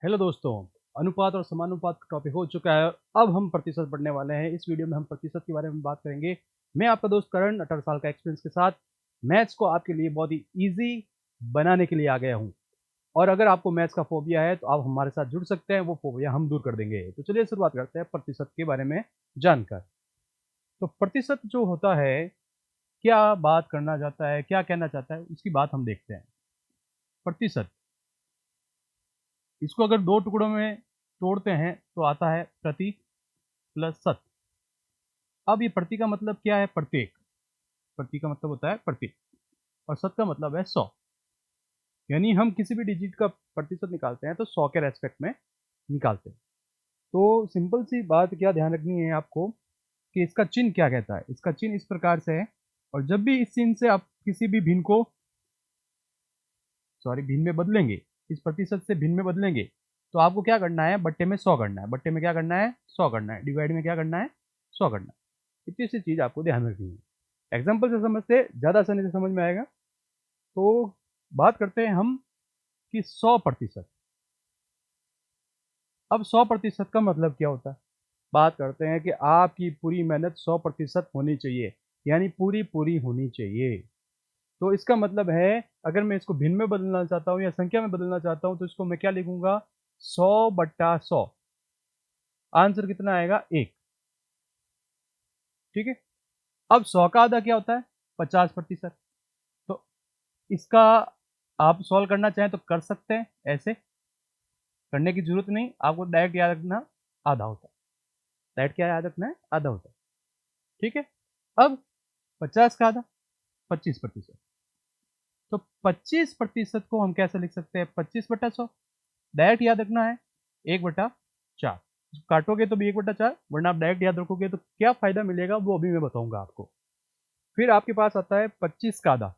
Hello दोस्तों, अनुपात और समानुपात का टॉपिक हो चुका है। अब हम प्रतिशत पढ़ने वाले हैं। इस वीडियो में हम प्रतिशत के बारे में बात करेंगे। मैं आपका दोस्त करण 18 साल का एक्सपीरियंस के साथ मैथ्स को आपके लिए बहुत ही ईज़ी बनाने के लिए आ गया हूँ। और अगर आपको मैथ्स का फ़ोबिया है तो आप हमारे साथ जुड़ सकते हैं, वो फ़ोबिया हम दूर कर देंगे। तो चलिए शुरुआत करते हैं प्रतिशत के बारे में जानकर। तो प्रतिशत जो होता है, क्या बात करना चाहता है, क्या कहना चाहता है, उसकी बात हम देखते हैं। प्रतिशत, इसको अगर 2 टुकड़ों में तोड़ते हैं तो आता है प्रति प्लस शत। अब ये प्रति का मतलब क्या है? प्रत्येक। प्रति का मतलब होता है प्रत्येक और शत का मतलब है 100। यानी हम किसी भी डिजिट का प्रतिशत निकालते हैं तो 100 के रेस्पेक्ट में निकालते हैं। तो सिंपल सी बात क्या ध्यान रखनी है आपको कि इसका चिन्ह क्या कहता है। इसका चिन्ह इस प्रकार से है और जब भी इस चिन्ह से आप किसी भी भिन्न को भिन्न में बदलेंगे, इस प्रतिशत से भिन्न में बदलेंगे, तो आपको क्या करना है? बट्टे में 100 करना है। बट्टे में क्या करना है? 100 करना है। डिवाइड में क्या करना है? 100 करना है। इतनी सी चीज़ आपको ध्यान रखनी है। एग्जाम्पल से समझते ज़्यादा आसानी से समझ में आएगा। तो बात करते हैं हम कि 100%। अब 100% का मतलब क्या होता है? बात करते हैं कि आपकी पूरी मेहनत 100% होनी चाहिए, यानी पूरी होनी चाहिए। तो इसका मतलब है, अगर मैं इसको भिन्न में बदलना चाहता हूँ या संख्या में बदलना चाहता हूँ तो इसको मैं क्या लिखूंगा? 100/100। आंसर कितना आएगा? 1। ठीक है। अब 100 का आधा क्या होता है? 50%। तो इसका आप सॉल्व करना चाहें तो कर सकते हैं, ऐसे करने की जरूरत नहीं। आपको डायरेक्ट याद रखना आधा होता है। डायरेक्ट क्या याद रखना है? आधा होता है। ठीक है। अब 50 का आधा 25%। तो 25% को हम कैसे लिख सकते हैं? 25/100। डायरेक्ट याद रखना है 1/4। काटोगे तो भी 1/4, वरना आप डायरेक्ट याद रखोगे तो क्या फायदा मिलेगा वो अभी मैं बताऊंगा आपको। फिर आपके पास आता है 25 का आधा।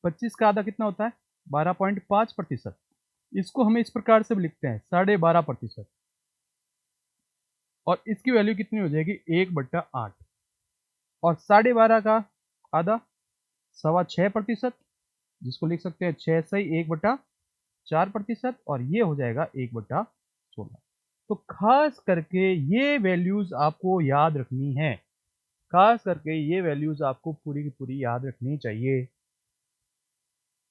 25 का आधा कितना होता है? 12.5%। इसको हम इस प्रकार से भी लिखते हैं 12.5%। और इसकी वैल्यू कितनी हो जाएगी? 1/8। और 12.5 का आधा 6.25%, जिसको लिख सकते हैं 6 सही 1/4%। और ये हो जाएगा 1/16। तो खास करके ये वैल्यूज आपको याद रखनी है। खास करके ये वैल्यूज आपको पूरी की पूरी याद रखनी चाहिए।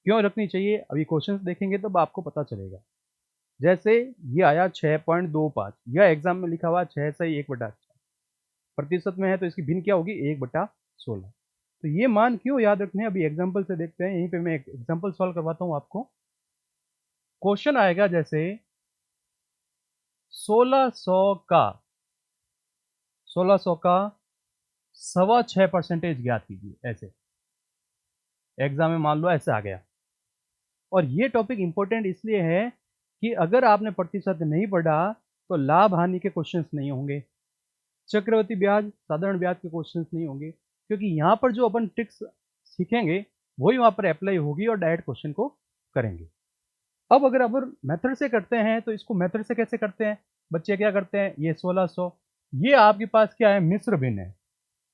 क्यों रखनी चाहिए? अभी क्वेश्चंस देखेंगे तब आपको पता चलेगा। जैसे ये आया 6.25, यह एग्जाम में लिखा हुआ 6 सही 1/4 प्रतिशत में है, तो इसकी भिन्न क्या होगी? 1/16। तो ये मान क्यों याद रखने हैं, अभी एग्जाम्पल से देखते हैं। यहीं पे मैं एक एग्जाम्पल सॉल्व करवाता हूँ आपको। क्वेश्चन आएगा जैसे 1600 का 1600 का 6.25% ज्ञात कीजिए। ऐसे एग्जाम में मान लो ऐसे आ गया। और ये टॉपिक इंपॉर्टेंट इसलिए है कि अगर आपने प्रतिशत नहीं पढ़ा तो लाभ हानि के क्वेश्चंस नहीं होंगे, चक्रवृद्धि ब्याज, साधारण ब्याज के क्वेश्चंस नहीं होंगे, क्योंकि यहाँ पर जो अपन ट्रिक्स सीखेंगे वही वहाँ पर अप्लाई होगी और डायरेक्ट क्वेश्चन को करेंगे। अब अगर अपन मेथड से करते हैं तो इसको मेथड से कैसे करते हैं? बच्चे क्या करते हैं? ये 1600, ये आपके पास क्या है? मिश्र भिन्न है।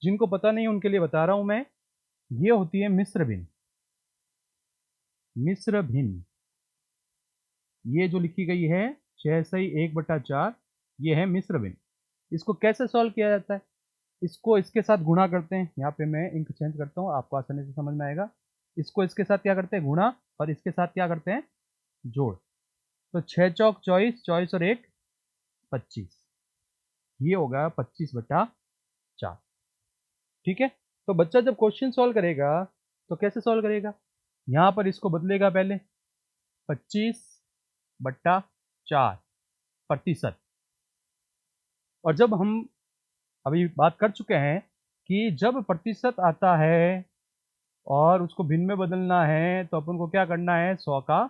जिनको पता नहीं उनके लिए बता रहा हूं मैं, ये होती है मिश्र भिन्न। मिश्र भिन्न ये जो लिखी गई है 6 सही 1/4, ये है मिश्र भिन्न। इसको कैसे सॉल्व किया जाता है? इसको इसके साथ गुणा करते हैं। यहाँ पे मैं इंक चेंज करता हूँ, आपको आसानी से समझ में आएगा। इसको इसके साथ क्या करते हैं? गुणा। और इसके साथ क्या करते हैं? जोड़। तो 6 चौक 24, 24 और 1 25, ये होगा 25/4। ठीक है। तो बच्चा जब क्वेश्चन सॉल्व करेगा तो कैसे सॉल्व करेगा? यहाँ पर इसको बदलेगा पहले 25/4 प्रतिशत। और जब हम अभी बात कर चुके हैं कि जब प्रतिशत आता है और उसको भिन्न में बदलना है तो अपन को क्या करना है? 100 का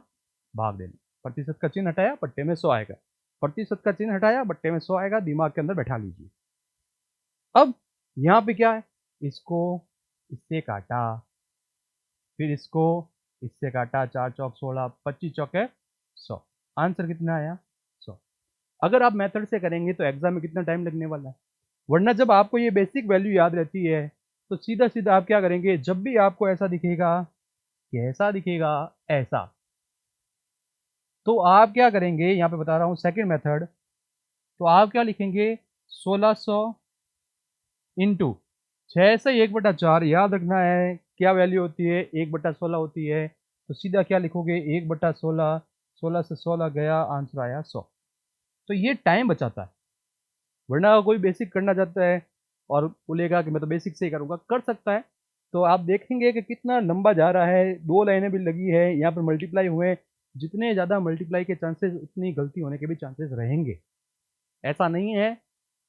भाग देना। प्रतिशत का चिन्ह हटाया, बट्टे में 100 आएगा। प्रतिशत का चिन्ह हटाया, बट्टे में 100 आएगा। दिमाग के अंदर बैठा लीजिए। अब यहाँ पे क्या है? इसको इससे काटा, फिर इसको इससे काटा, 4 चौक 16, 25 चौक है 100। आंसर कितना आया? 100। अगर आप मेथड से करेंगे तो एग्जाम में कितना टाइम लगने वाला है? वरना जब आपको ये बेसिक वैल्यू याद रहती है तो सीधा सीधा आप क्या करेंगे? जब भी आपको ऐसा दिखेगा, कैसा दिखेगा? ऐसा, तो आप क्या करेंगे, यहाँ पे बता रहा हूँ सेकंड मेथड, तो आप क्या लिखेंगे 1600 इंटू 6 से 1/4, याद रखना है क्या वैल्यू होती है 1/16 होती है, तो सीधा क्या लिखोगे 1/16, 16 से 16 गया, आंसर आया 100। तो ये टाइम बचाता है, वरना कोई बेसिक करना चाहता है और बोलेगा कि मैं तो बेसिक से ही करूँगा, कर सकता है। तो आप देखेंगे कि कितना लंबा जा रहा है, 2 लाइनें भी लगी है, यहाँ पर मल्टीप्लाई हुए, जितने ज़्यादा मल्टीप्लाई के चांसेस उतनी गलती होने के भी चांसेस रहेंगे। ऐसा नहीं है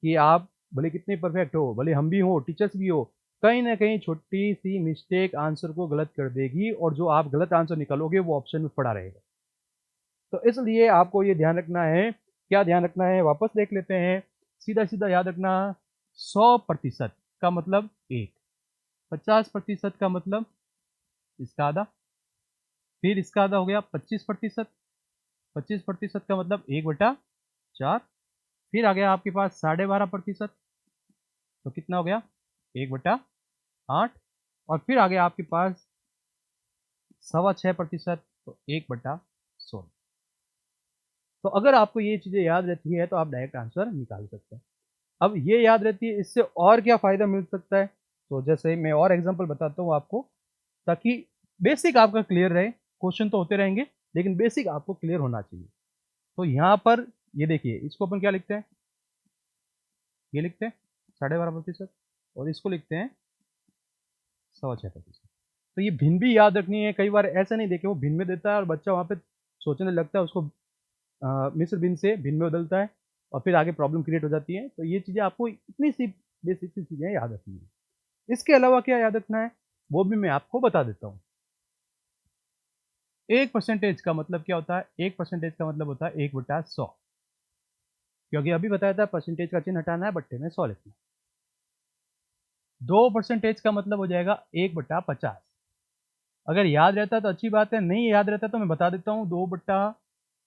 कि आप भले कितने परफेक्ट हो, भले हम भी हो, टीचर्स भी हो, कहीं न कहीं छोटी-सी मिस्टेक आंसर को गलत कर देगी और जो आप गलत आंसर निकालोगे वो ऑप्शन में पड़ा रहेगा। तो इसलिए आपको ये ध्यान रखना है, क्या ध्यान रखना है वापस देख लेते हैं। सीधा-सीधा याद रखना 100% का मतलब 1, 50% का मतलब इसका आधा, फिर इसका आधा हो गया 25%, 25% का मतलब 1/4, फिर आ गया आपके पास 12.5%, तो कितना हो गया 1/8, और फिर आ गया आपके पास 6.25%, तो 1/16। तो अगर आपको ये चीज़ें याद रहती है तो आप डायरेक्ट आंसर निकाल सकते हैं। अब ये याद रहती है, इससे और क्या फ़ायदा मिल सकता है? तो जैसे मैं और एग्ज़ाम्पल बताता हूँ आपको, ताकि बेसिक आपका क्लियर रहे, क्वेश्चन तो होते रहेंगे, लेकिन बेसिक आपको क्लियर होना चाहिए। तो यहाँ पर ये देखिए, इसको अपन क्या लिखते हैं? ये लिखते हैं 12.5% और इसको लिखते हैं 6.25%। तो ये भिन्न भी याद रखनी है, कई बार ऐसा नहीं देखे वो भिन्न में देता है और बच्चा वहाँ पे सोचने लगता है, उसको मिस्र भिन्न से भिन्न में बदलता है और फिर आगे प्रॉब्लम क्रिएट हो जाती है। तो ये चीज़ें आपको इतनी सी बेसिक सी चीज़ें याद रखनी है। इसके अलावा क्या याद रखना है, वो भी मैं आपको बता देता हूँ। 1% का मतलब क्या होता है? 1% का मतलब होता है 1/100, क्योंकि अभी बताया था परसेंटेज का चिन्ह हटाना है, बट्टे में 100 लिखना है। 2% का मतलब हो जाएगा 1/50। अगर याद रहता है तो अच्छी बात है, नहीं याद रहता तो मैं बता देता हूँ, 2 बट्टा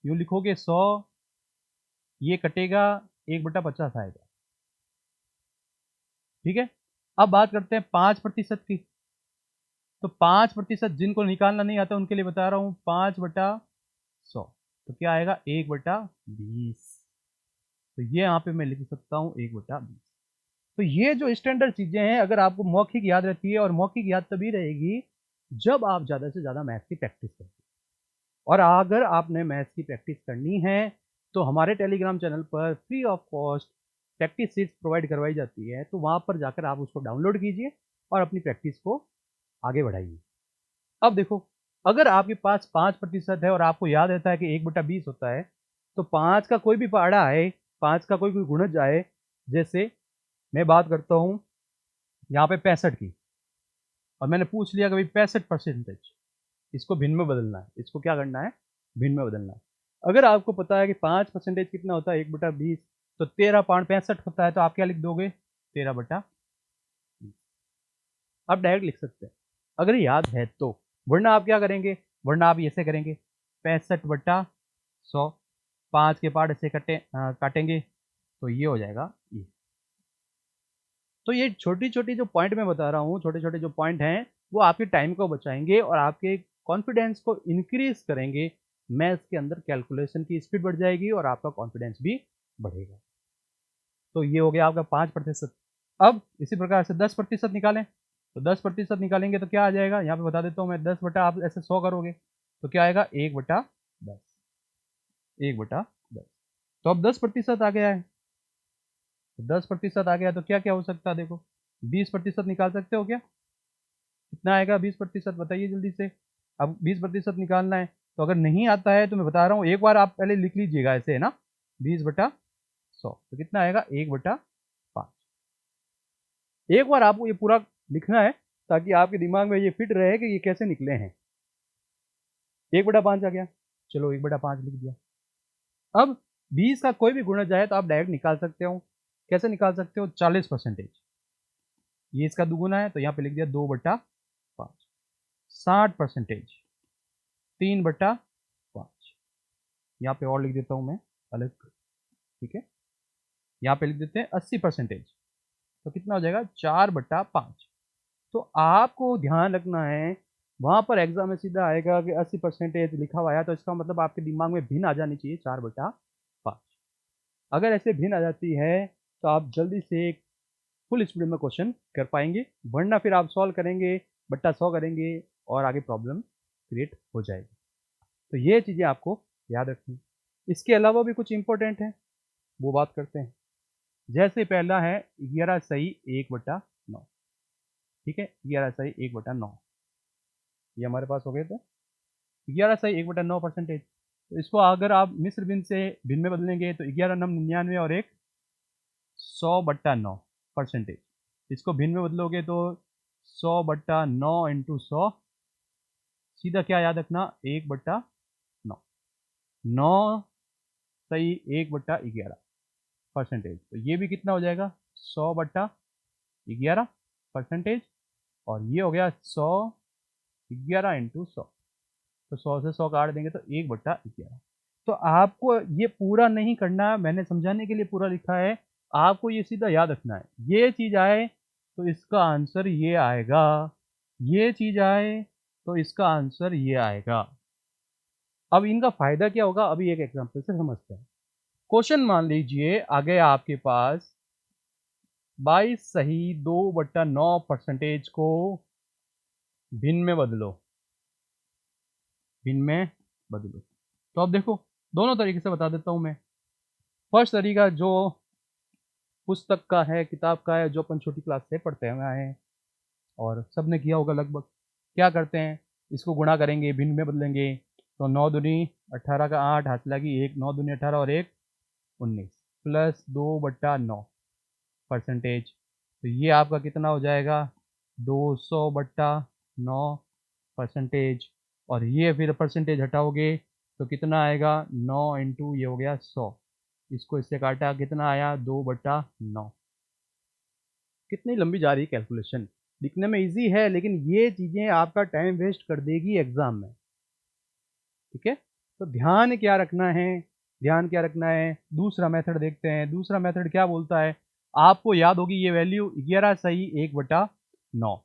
यूँ लिखोगे 100, ये कटेगा 1/50 आएगा। ठीक है? अब बात करते हैं 5% की। तो 5% जिनको निकालना नहीं आता उनके लिए बता रहा हूँ, 5/100, तो क्या आएगा 1/20। तो ये यहाँ पे मैं लिख सकता हूँ 1/20। तो ये जो स्टैंडर्ड चीज़ें हैं, अगर आपको मौखिक याद रहती है, और मौखिक याद तभी रहेगी जब आप ज़्यादा से ज़्यादा मैथ्स की प्रैक्टिस करते हैं। और अगर आपने मैथ्स की प्रैक्टिस करनी है तो हमारे टेलीग्राम चैनल पर free of cost practice sheets provide करवाई जाती है, तो वहाँ पर जाकर आप उसको डाउनलोड कीजिए और अपनी प्रैक्टिस को आगे बढ़ाइए। अब देखो, अगर आपके पास 5% है और आपको याद रहता है कि 1/20 होता है, तो 5 का कोई भी पहाड़ा आए, 5 का कोई गुणज आए, जैसे मैं बात करता हूँ यहाँ पे 65 की, और मैंने पूछ लिया कि भाई 65%, इसको भिन्न में बदलना है, इसको क्या करना है, भिन्न में बदलना है। अगर आपको पता है कि 5% कितना होता है 1/20, तो 13.65 होता है, तो आप क्या लिख दोगे 13/20। आप डायरेक्ट लिख सकते हैं अगर याद है तो, वरना आप क्या करेंगे, वरना आप ऐसे करेंगे 65/100, 5 के पार्ट ऐसे काटेंगे, तो ये हो जाएगा ये। तो ये छोटी-छोटी जो पॉइंट मैं बता रहा हूँ, छोटे-छोटे जो पॉइंट हैं, वो आपके टाइम को बचाएँगे और आपके कॉन्फिडेंस को इंक्रीज़ करेंगे। मैथ्स के अंदर कैलकुलेशन की स्पीड बढ़ जाएगी और आपका कॉन्फिडेंस भी बढ़ेगा। तो ये हो गया आपका 5%। अब इसी प्रकार से 10% निकालें, तो 10% निकालेंगे तो क्या आ जाएगा? यहाँ पे बता देता हूँ मैं, 10 बटा आप ऐसे 100 करोगे, तो क्या आएगा 1/10, 1/10। तो अब 10% आ गया है। 10% आ गया तो क्या-क्या हो सकता है देखो, 20% निकाल सकते हो क्या? कितना आएगा 20%, बताइए जल्दी से। अब 20% निकालना है, तो अगर नहीं आता है तो मैं बता रहा हूँ, एक बार आप पहले लिख लीजिएगा ऐसे, है ना? 20/100, तो कितना आएगा 1/5। एक बार आपको ये पूरा लिखना है ताकि आपके दिमाग में ये फिट रहे कि ये कैसे निकले हैं। 1/5 आ गया, चलो 1/5 लिख दिया। अब 20 का कोई भी गुणज आए तो आप डायरेक्ट निकाल सकते हो। कैसे निकाल सकते हो? 40%, ये इसका दुगुना है तो यहाँ पे लिख दिया 2/5। 60%, 3/5, यहाँ पे और लिख देता हूँ मैं अलग, ठीक है? यहाँ पे लिख देते हैं 80%, तो कितना हो जाएगा 4/5। तो आपको ध्यान रखना है, वहाँ पर एग्जाम में सीधा आएगा कि 80% लिखा हुआ है, तो इसका मतलब आपके दिमाग में भिन्न आ जानी चाहिए 4/5। अगर ऐसे भिन्न आ जाती है तो आप जल्दी से एक फुल स्पीड में क्वेश्चन कर पाएंगे, वरना फिर आप सॉल्व करेंगे, बट्टा 100 करेंगे और आगे प्रॉब्लम क्रिएट हो जाएगी। तो ये चीज़ें आपको याद रखनी। इसके अलावा भी कुछ इंपॉर्टेंट है, वो बात करते हैं। जैसे पहला है 11 सही 1/9। ठीक है, 11 सही 1/9 ये हमारे पास हो गए थे। 11 सही 1/9%। तो इसको अगर आप मिस्र भिन्न से भिन्न में बदलेंगे तो 11 9 99 और एक 100/9%। इसको भिन्न में बदलोगे तो 100/9 इंटू 100, सीधा क्या याद रखना 1/9। 9 सही 1/11%। तो ये भी कितना हो जाएगा 100/11%। और ये हो गया 111 इंटू 100। तो 100 से 100 काट देंगे तो 1/11। तो आपको ये पूरा नहीं करना, मैंने समझाने के लिए पूरा लिखा है, आपको ये सीधा याद रखना है। ये चीज़ आए तो इसका आंसर ये आएगा, ये चीज़ आए तो इसका आंसर ये आएगा। अब इनका फ़ायदा क्या होगा, अभी एक एग्जांपल से समझते हैं। क्वेश्चन मान लीजिए आ गया आपके पास 22 सही 2/9% को भिन्न में बदलो, भिन्न में बदलो। तो अब देखो दोनों तरीके से बता देता हूँ मैं। फर्स्ट तरीका जो पुस्तक का है, किताब का है, जो अपन छोटी क्लास से पढ़ते हुए आए हैं और सबने किया होगा लगभग। क्या करते हैं, इसको गुणा करेंगे, भिन्न में बदलेंगे, तो 9 दूनी 18 का 8, हाथ लगी 1, 9 दूनी 18 और 1 19 प्लस 2/9%। तो ये आपका कितना हो जाएगा 200/9%। और ये फिर परसेंटेज हटाओगे तो कितना आएगा 9 इंटू ये हो गया 100, इसको इससे काटा कितना आया 2/9। कितनी लंबी जा रही है कैलकुलेशन, दिखने में इजी है लेकिन ये चीज़ें आपका टाइम वेस्ट कर देगी एग्जाम में। ठीक है, तो ध्यान क्या रखना है, ध्यान क्या रखना है। दूसरा मेथड देखते हैं, दूसरा मेथड क्या बोलता है। आपको याद होगी ये वैल्यू 11 सही 1/9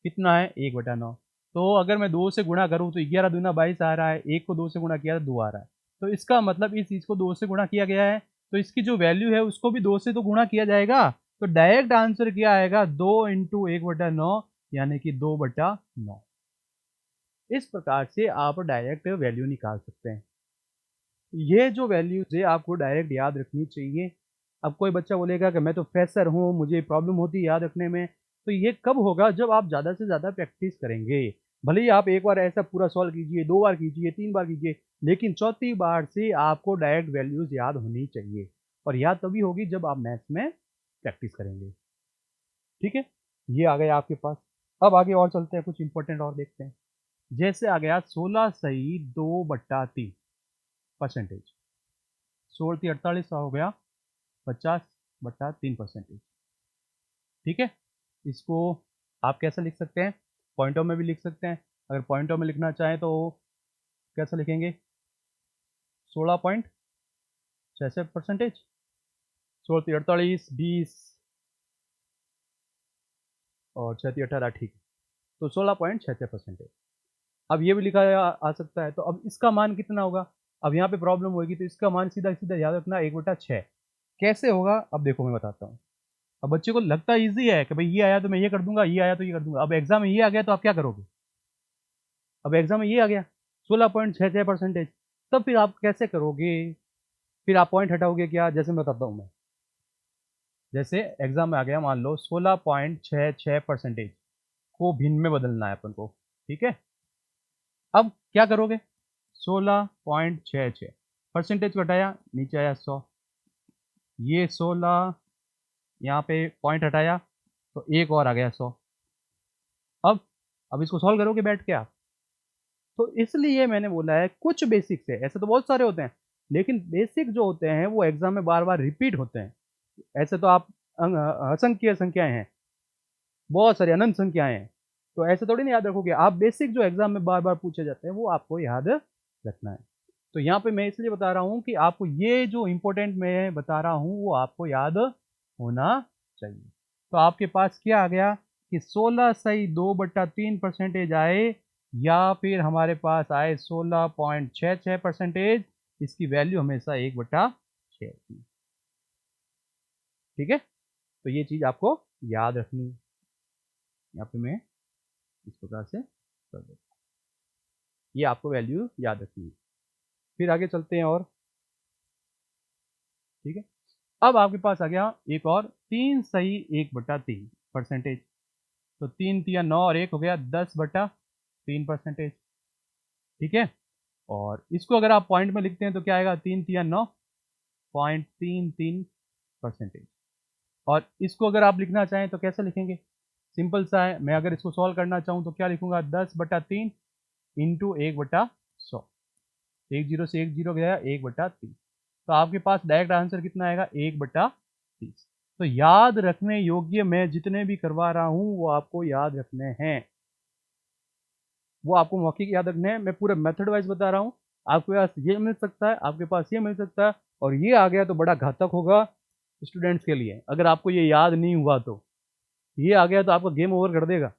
कितना है 1/9। तो अगर मैं 2 से गुणा करूं तो 11 दूना 22 आ रहा है, 1 को 2 से गुणा किया तो 2 आ रहा है। तो इसका मतलब इस चीज़ को 2 से गुणा किया गया है, तो इसकी जो वैल्यू है उसको भी 2 से तो गुणा किया जाएगा। तो डायरेक्ट आंसर क्या आएगा 2 इंटू 1/9 यानी कि 2/9। इस प्रकार से आप डायरेक्ट वैल्यू निकाल सकते हैं। ये जो वैल्यूज़ है आपको डायरेक्ट याद रखनी चाहिए। अब कोई बच्चा बोलेगा कि मैं तो फ्रेशर हूँ, मुझे प्रॉब्लम होती है याद रखने में, तो ये कब होगा जब आप ज़्यादा से ज़्यादा प्रैक्टिस करेंगे। भले ही आप एक बार ऐसा पूरा सॉल्व कीजिए, 2 बार कीजिए, 3 बार कीजिए, लेकिन चौथी बार से आपको डायरेक्ट वैल्यूज़ याद होनी चाहिए। और याद तभी होगी जब आप मैथ्स में प्रैक्टिस करेंगे। ठीक है? ये आ गया आपके पास। अब आगे और चलते हैं, कुछ इंपॉर्टेंट और देखते हैं। जैसे आ गया 16 सही 2/3%। 16 × 48 हो गया 50/3%। ठीक है, इसको आप कैसे लिख सकते हैं, पॉइंटों में भी लिख सकते हैं। अगर पॉइंटों में लिखना चाहें तो कैसे लिखेंगे 16.66%। 16 × 48 20 और 6 × 18 ठीक है, तो 16.66%। अब ये भी लिखा आ सकता है, तो अब इसका मान कितना होगा। अब यहाँ पे प्रॉब्लम होगी, तो इसका मान सीधा सीधा याद रखना 1/6। कैसे होगा अब देखो मैं बताता हूँ। अब बच्चे को लगता ईज़ी है कि भाई ये आया तो मैं ये कर दूँगा, ये आया तो ये कर दूँगा। अब एग्ज़ाम में ये आ गया तो आप क्या करोगे? अब एग्ज़ाम में ये आ गया 16.66%, तब फिर आप कैसे करोगे? फिर आप पॉइंट हटाओगे क्या? जैसे मैं बताता हूँ मैं। जैसे एग्ज़ाम में आ गया मान लो 16.66% को भिन्न में बदलना है अपन को, ठीक है? अब क्या करोगे? 16.66 परसेंटेज को हटाया, नीचे आया 100। ये 16 यहाँ पे पॉइंट हटाया तो एक और आ गया 100। अब इसको सॉल्व करोगे बैठ के आप। तो इसलिए मैंने बोला है कुछ बेसिक्स है, ऐसे तो बहुत सारे होते हैं, लेकिन बेसिक जो होते हैं वो एग्जाम में बार-बार रिपीट होते हैं। ऐसे तो आप असंख्य संख्याएँ हैं, बहुत सारी अनंत संख्याएँ हैं, तो ऐसे थोड़ी ना याद रखोगे। आप बेसिक जो एग्जाम में बार-बार पूछे जाते हैं वो आपको याद रखना है। तो यहाँ पे मैं इसलिए बता रहा हूँ कि आपको ये जो इम्पोर्टेंट मैं बता रहा हूँ वो आपको याद होना चाहिए। तो आपके पास क्या आ गया कि 16 सही 2/3% आए, या फिर हमारे पास आए 16.66%, इसकी वैल्यू हमेशा 1/6 होती है। ठीक है, तो ये चीज़ आपको याद रखनी है। यहाँ पे मैं इस प्रकार से कर देता हूँ, ये आपको वैल्यू याद रखनी है। फिर आगे चलते हैं और ठीक है, अब आपके पास आ गया एक और 3 सही 1/3%। तो 3 तिया 9 और 1 हो गया 10/3%। ठीक है, और इसको अगर आप पॉइंट में लिखते हैं तो क्या आएगा, 3 तिया 9.33%। और इसको अगर आप लिखना चाहें तो कैसे लिखेंगे, सिंपल सा है, मैं अगर इसको सॉल्व करना चाहूँ तो क्या लिखूंगा, 10/3 इंटू 1/100। 10 से 10 गया 1/30, तो आपके पास डायरेक्ट आंसर कितना आएगा, 1/30। तो याद रखने योग्य मैं जितने भी करवा रहा हूँ वो आपको याद रखने हैं, वो आपको मौखिक याद रखने हैं। मैं पूरे मेथड वाइज बता रहा हूँ, आपके पास ये मिल सकता है, आपके पास ये मिल सकता है, और ये आ गया तो बड़ा घातक होगा स्टूडेंट्स के लिए। अगर आपको ये याद नहीं हुआ तो ये आ गया तो आपका गेम ओवर कर देगा।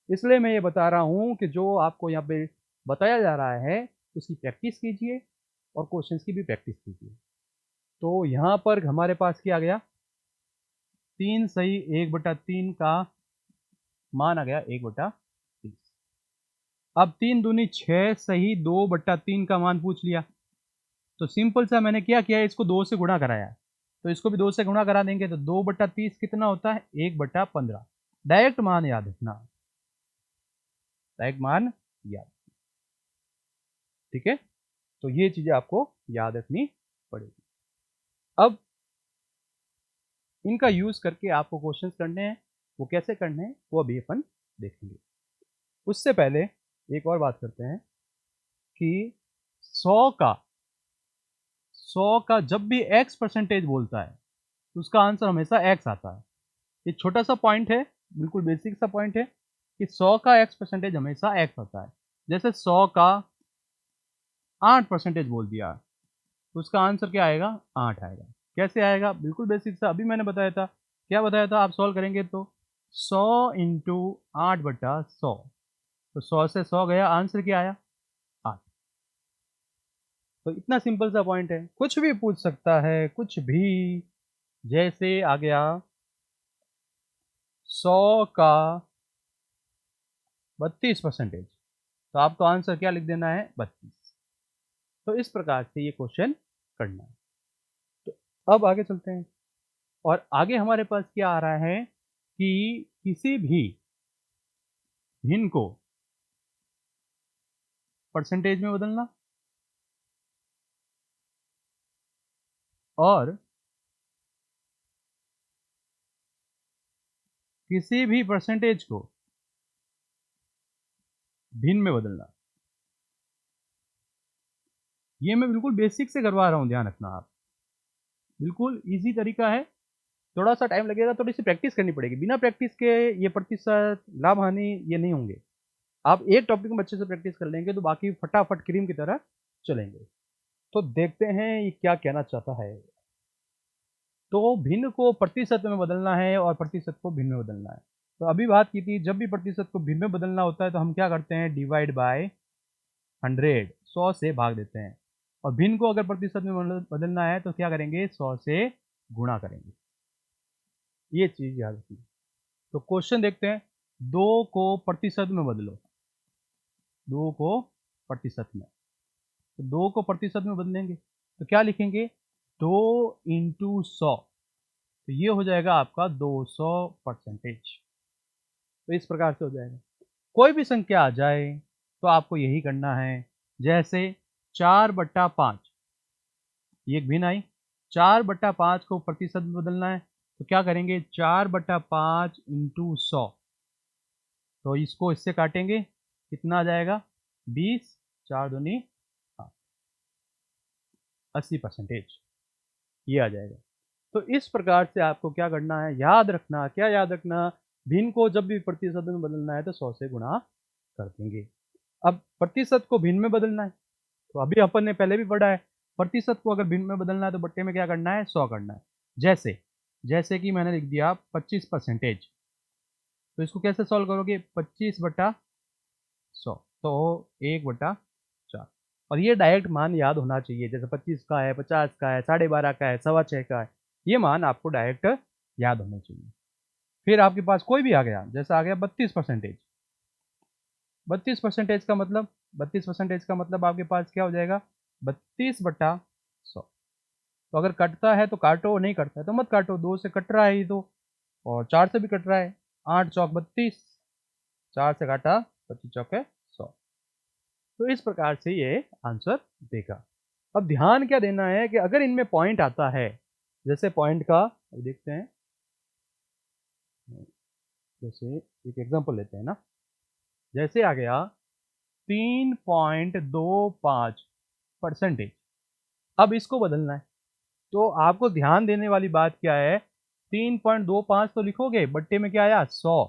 इसलिए मैं ये बता रहा हूँ कि जो आपको यहाँ पे बताया जा रहा है उसकी प्रैक्टिस कीजिए और क्वेश्चंस की भी प्रैक्टिस कीजिए। तो यहाँ पर हमारे पास क्या आ गया, 3 सही 1/3 का मान आ गया 1/30। अब 3 दूनी 6 सही 2/3 का मान पूछ लिया, तो सिंपल सा मैंने क्या किया, इसको 2 से गुणा कराया, तो इसको भी 2 से गुणा करा देंगे तो 2/30 कितना होता है, 1/15। डायरेक्ट मान याद रखना, डायरेक्ट मान याद। ठीक है, तो ये चीजें आपको याद रखनी पड़ेगी। अब इनका यूज करके आपको क्वेश्चंस करने हैं, वो कैसे करने हैं वो अभी अपन देखेंगे। उससे पहले एक और बात करते हैं कि 100 का जब भी x परसेंटेज बोलता है तो उसका आंसर हमेशा x आता है। ये छोटा सा पॉइंट है, बिल्कुल बेसिक सा पॉइंट है कि 100 का x परसेंटेज हमेशा x आता है। जैसे 100 का 8% बोल दिया तो उसका आंसर क्या आएगा, 8 आएगा। कैसे आएगा, बिल्कुल बेसिक सा, अभी मैंने बताया था। क्या बताया था, आप सॉल्व करेंगे तो 100 इंटू 8/100, तो 100 से 100 गया, आंसर क्या आया, 8। तो इतना सिंपल सा पॉइंट है, कुछ भी पूछ सकता है, कुछ भी। जैसे आ गया 100 का 32%, तो आपको आंसर क्या लिख देना है, 32। तो इस प्रकार से ये क्वेश्चन करना है। तो अब आगे चलते हैं, और आगे हमारे पास क्या आ रहा है कि किसी भी भिन्न को परसेंटेज में बदलना और किसी भी परसेंटेज को भिन्न में बदलना। ये मैं बिल्कुल बेसिक से करवा रहा हूं, ध्यान रखना आप, बिल्कुल इजी तरीका है। थोड़ा सा टाइम लगेगा, थोड़ी सी प्रैक्टिस करनी पड़ेगी, बिना प्रैक्टिस के ये प्रतिशत लाभ हानि ये नहीं होंगे। आप एक टॉपिक में अच्छे से प्रैक्टिस कर लेंगे तो बाकी फटाफट क्रीम की तरह चलेंगे। तो देखते हैं ये क्या कहना चाहता है। तो भिन्न को प्रतिशत में बदलना है और प्रतिशत को भिन्न में बदलना है। तो अभी बात की थी, जब भी प्रतिशत को भिन्न में बदलना होता है तो हम क्या करते हैं, डिवाइड बाय 100, 100 से भाग देते हैं। और भिन्न को अगर प्रतिशत में बदलना है तो क्या करेंगे, 100 से गुणा करेंगे। ये चीज याद रखिए। तो क्वेश्चन देखते हैं, 2 को प्रतिशत में बदलो, 2 को प्रतिशत में, तो 2 को प्रतिशत में बदलेंगे तो क्या लिखेंगे, 2 इंटू 100, तो ये हो जाएगा आपका 200%। तो इस प्रकार से हो जाएगा। कोई भी संख्या आ जाए तो आपको यही करना है। जैसे 4/5, ये एक भिन्न आई, 4/5 को प्रतिशत में बदलना है तो क्या करेंगे, 4/5 इंटू 100, तो इसको इससे काटेंगे, कितना आ जाएगा, 20, 4 दूनी 80%, ये आ जाएगा। तो इस प्रकार से आपको क्या करना है, याद रखना, क्या याद रखना, भिन्न को जब भी प्रतिशत में बदलना है तो 100 से गुणा कर देंगे। अब प्रतिशत को भिन्न में बदलना है, तो अभी अपन ने पहले भी पढ़ा है, प्रतिशत को अगर भिन्न में बदलना है तो बट्टे में क्या करना है, 100 करना है। जैसे जैसे कि मैंने लिख दिया 25%, तो इसको कैसे सॉल्व करोगे, 25/100, तो 1/4। और ये डायरेक्ट मान याद होना चाहिए, जैसे 25 का है, 50 का है, 12.5 का है, 6.25 का है, ये मान आपको डायरेक्ट याद होने चाहिए। फिर आपके पास कोई भी आ गया, जैसा आ गया 32%। 32% का मतलब 32% का मतलब आपके पास क्या हो जाएगा, 32/100। तो अगर कटता है तो काटो, नहीं कटता है तो मत काटो, 2 से कट रहा है ये तो, और 4 से भी कट रहा है। 8 चौक 32, 4 से काटा, 25 चौके 100। तो इस प्रकार से ये आंसर देगा। अब ध्यान क्या देना है कि अगर इनमें पॉइंट आता है, जैसे पॉइंट का देखते हैं, जैसे एक एग्जांपल लेते हैं ना, जैसे आ गया 3.25%। अब इसको बदलना है, तो आपको ध्यान देने वाली बात क्या है, 3.25 तो लिखोगे, बट्टे में क्या आया 100,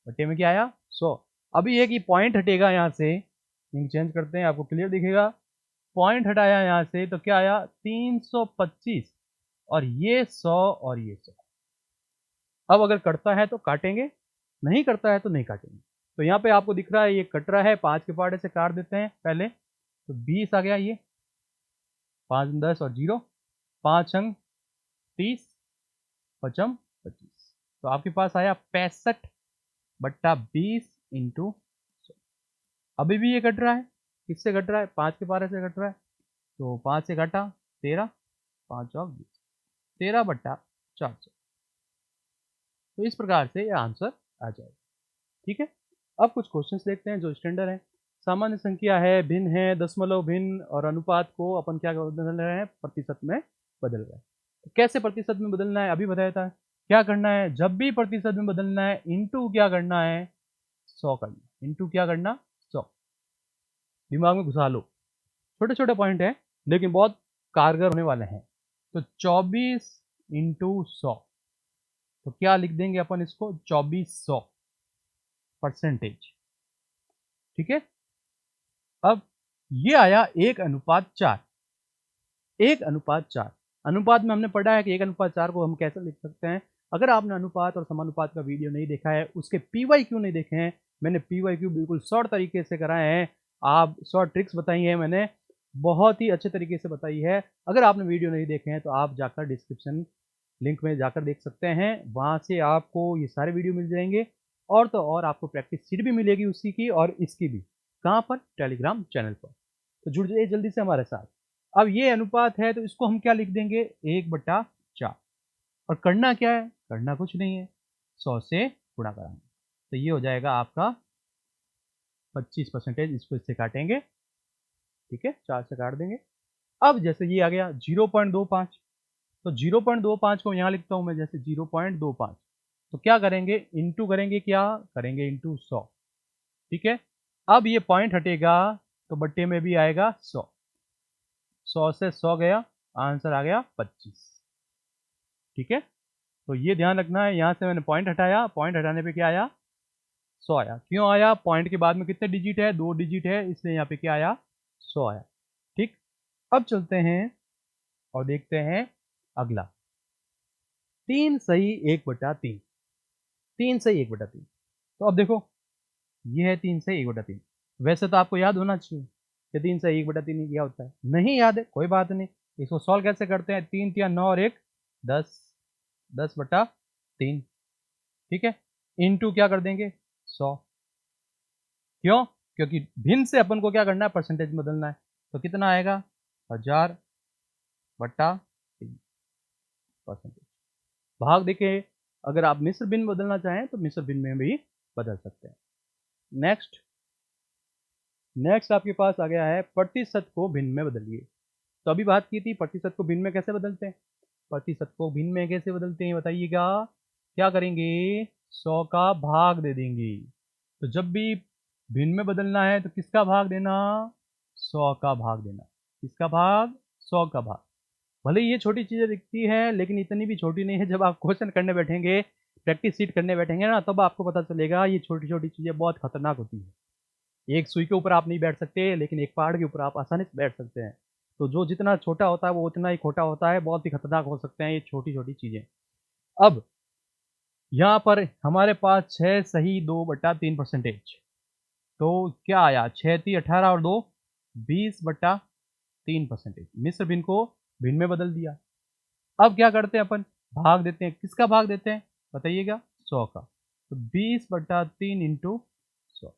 बट्टे में क्या आया 100। अभी एक ही पॉइंट हटेगा यहाँ से, इंक चेंज करते हैं, आपको क्लियर दिखेगा। पॉइंट हटाया यहाँ से तो क्या आया 325, और ये 100 और ये 100। अब अगर कटता है तो काटेंगे, नहीं करता है तो नहीं काटेंगे। तो यहाँ पे आपको दिख रहा है ये कट रहा है, 5 के पार्ट से काट देते हैं पहले, तो 20 आ गया, ये 5 10 और 0, 5 अंक 30, 5 25। तो आपके पास आया 65/20 इंटू 100। अभी भी ये कट रहा है, किससे कट रहा है, 5 के पारे से कट रहा है, तो 5 से घटा 13, 5 और 20, 13/400। तो इस प्रकार से ये आंसर आ जाएगा। ठीक है, अब कुछ क्वेश्चंस देखते हैं जो स्टैंडर्ड है। सामान्य संख्या है, भिन्न है, दशमलव भिन्न और अनुपात को अपन क्या बदल रहे हैं, प्रतिशत में बदल रहे हैं। तो कैसे प्रतिशत में बदलना है अभी बताया था। क्या करना है, जब भी प्रतिशत में बदलना है, इंटू क्या करना है, 100 करना, इंटू क्या करना 100। दिमाग में घुसा लो, छोटे छोटे पॉइंट है लेकिन बहुत कारगर होने वाले हैं। तो 24 इंटू 100, तो क्या लिख देंगे अपन इसको, 2400%। ठीक है, अब ये आया 1:4। 1:4 अनुपात में हमने पढ़ा है कि 1:4 को हम कैसे लिख सकते हैं। अगर आपने अनुपात और समानुपात का वीडियो नहीं देखा है, उसके PYQ नहीं देखे हैं, मैंने PYQ बिल्कुल शॉर्ट तरीके से कराए हैं, आप शॉर्ट ट्रिक्स बताई है मैंने, बहुत ही अच्छे तरीके से बताई है। अगर आपने वीडियो नहीं देखे हैं तो आप जाकर डिस्क्रिप्शन लिंक में जाकर देख सकते हैं, वहाँ से आपको ये सारे वीडियो मिल जाएंगे। और तो और आपको प्रैक्टिस सीट भी मिलेगी उसी की और इसकी भी। कहाँ पर, टेलीग्राम चैनल पर। तो जुड़ जाइए जल्दी से हमारे साथ। अब ये अनुपात है तो इसको हम क्या लिख देंगे, 1/4। और करना क्या है, करना कुछ नहीं है, 100 से गुणा कराना। तो ये हो जाएगा आपका 25%, इसको इससे काटेंगे, ठीक है, 4 से काट देंगे। अब जैसे ये आ गया 0.25, तो 0.25 को यहाँ लिखता हूँ मैं, जैसे 0.25, तो क्या करेंगे, इंटू करेंगे, क्या करेंगे, इंटू 100। ठीक है, अब ये पॉइंट हटेगा तो बट्टे में भी आएगा 100, 100 से 100 गया, आंसर आ गया 25। ठीक है, तो ये ध्यान रखना है, यहाँ से मैंने पॉइंट हटाया, पॉइंट हटाने पे क्या आया, 100 आया। क्यों आया, पॉइंट के बाद में कितने डिजिट है, 2 डिजिट है, इसलिए यहाँ पे क्या आया, 100 आया। ठीक, अब चलते हैं और देखते हैं अगला, 3 सही 1/3। 3 सही 1/3, तो अब देखो ये है 3 सही 1/3। वैसे तो आपको याद होना चाहिए कि 3 सही 1/3 क्या होता है, नहीं याद है कोई बात नहीं, इसको सॉल्व कैसे करते हैं, 3 तिया 9 और 1 10, 10/3। ठीक है, इनटू क्या कर देंगे 100। क्यों, क्योंकि भिन्न से अपन को क्या करना है, परसेंटेज बदलना है। तो कितना आएगा, 1000/3%। भाग देखिए, अगर आप मिश्र भिन्न बदलना चाहें तो मिश्र भिन्न में भी बदल सकते हैं। नेक्स्ट नेक्स्ट आपके पास आ गया है प्रतिशत को भिन्न में बदलिए। तो अभी बात की थी प्रतिशत को भिन्न में कैसे बदलते हैं, प्रतिशत को भिन्न में कैसे बदलते हैं बताइएगा। क्या करेंगे, 100 का भाग दे देंगे। तो जब भी भिन्न में बदलना है तो किसका भाग देना, 100 का भाग देना। किसका भाग, 100 का भाग। भले ही ये छोटी चीज़ें दिखती है लेकिन इतनी भी छोटी नहीं है। जब आप क्वेश्चन करने बैठेंगे, प्रैक्टिस शीट करने बैठेंगे ना, तब आपको पता चलेगा ये छोटी छोटी चीज़ें बहुत खतरनाक होती है। एक सुई के ऊपर आप नहीं बैठ सकते लेकिन एक पहाड़ के ऊपर आप आसानी से बैठ सकते हैं। तो जो जितना छोटा होता है वो उतना ही खोटा होता है, बहुत ही खतरनाक हो सकते हैं ये छोटी छोटी चीज़ें। अब यहाँ पर हमारे पास 6 सही 2/3%। तो क्या आया, 6 × 18 और 2 20/3%। मिश्र भिन्न को भिन्न में बदल दिया। अब क्या करते हैं अपन, भाग देते हैं। किसका भाग देते हैं बताइएगा, 100 का। तो 20/3 इंटू 100,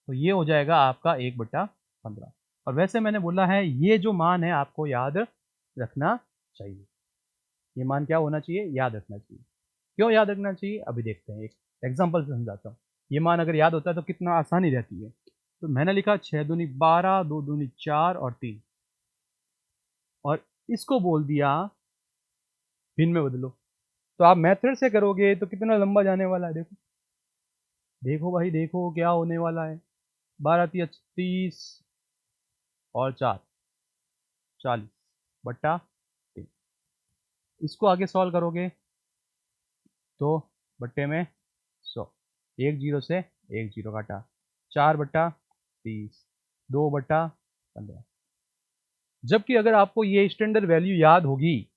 तो ये हो जाएगा आपका 1/15। और वैसे मैंने बोला है ये जो मान है आपको याद रखना चाहिए। ये मान क्या होना चाहिए, याद रखना चाहिए। क्यों याद रखना चाहिए, अभी देखते हैं, एक एग्जांपल से समझाता हूँ। ये मान अगर याद होता है तो कितना आसानी रहती है। तो मैंने लिखा 6 दूनी 12, 2 दूनी 4 और 3, और इसको बोल दिया भिन्न में बदलो। तो आप मेथड से करोगे तो कितना लंबा जाने वाला है, देखो देखो भाई, देखो क्या होने वाला है। 12 × 30 और 4 40/3। इसको आगे सॉल्व करोगे तो बट्टे में 100, एक जीरो से एक जीरो काटा, 4/30, 2/15। जबकि अगर आपको ये स्टैंडर्ड वैल्यू याद होगी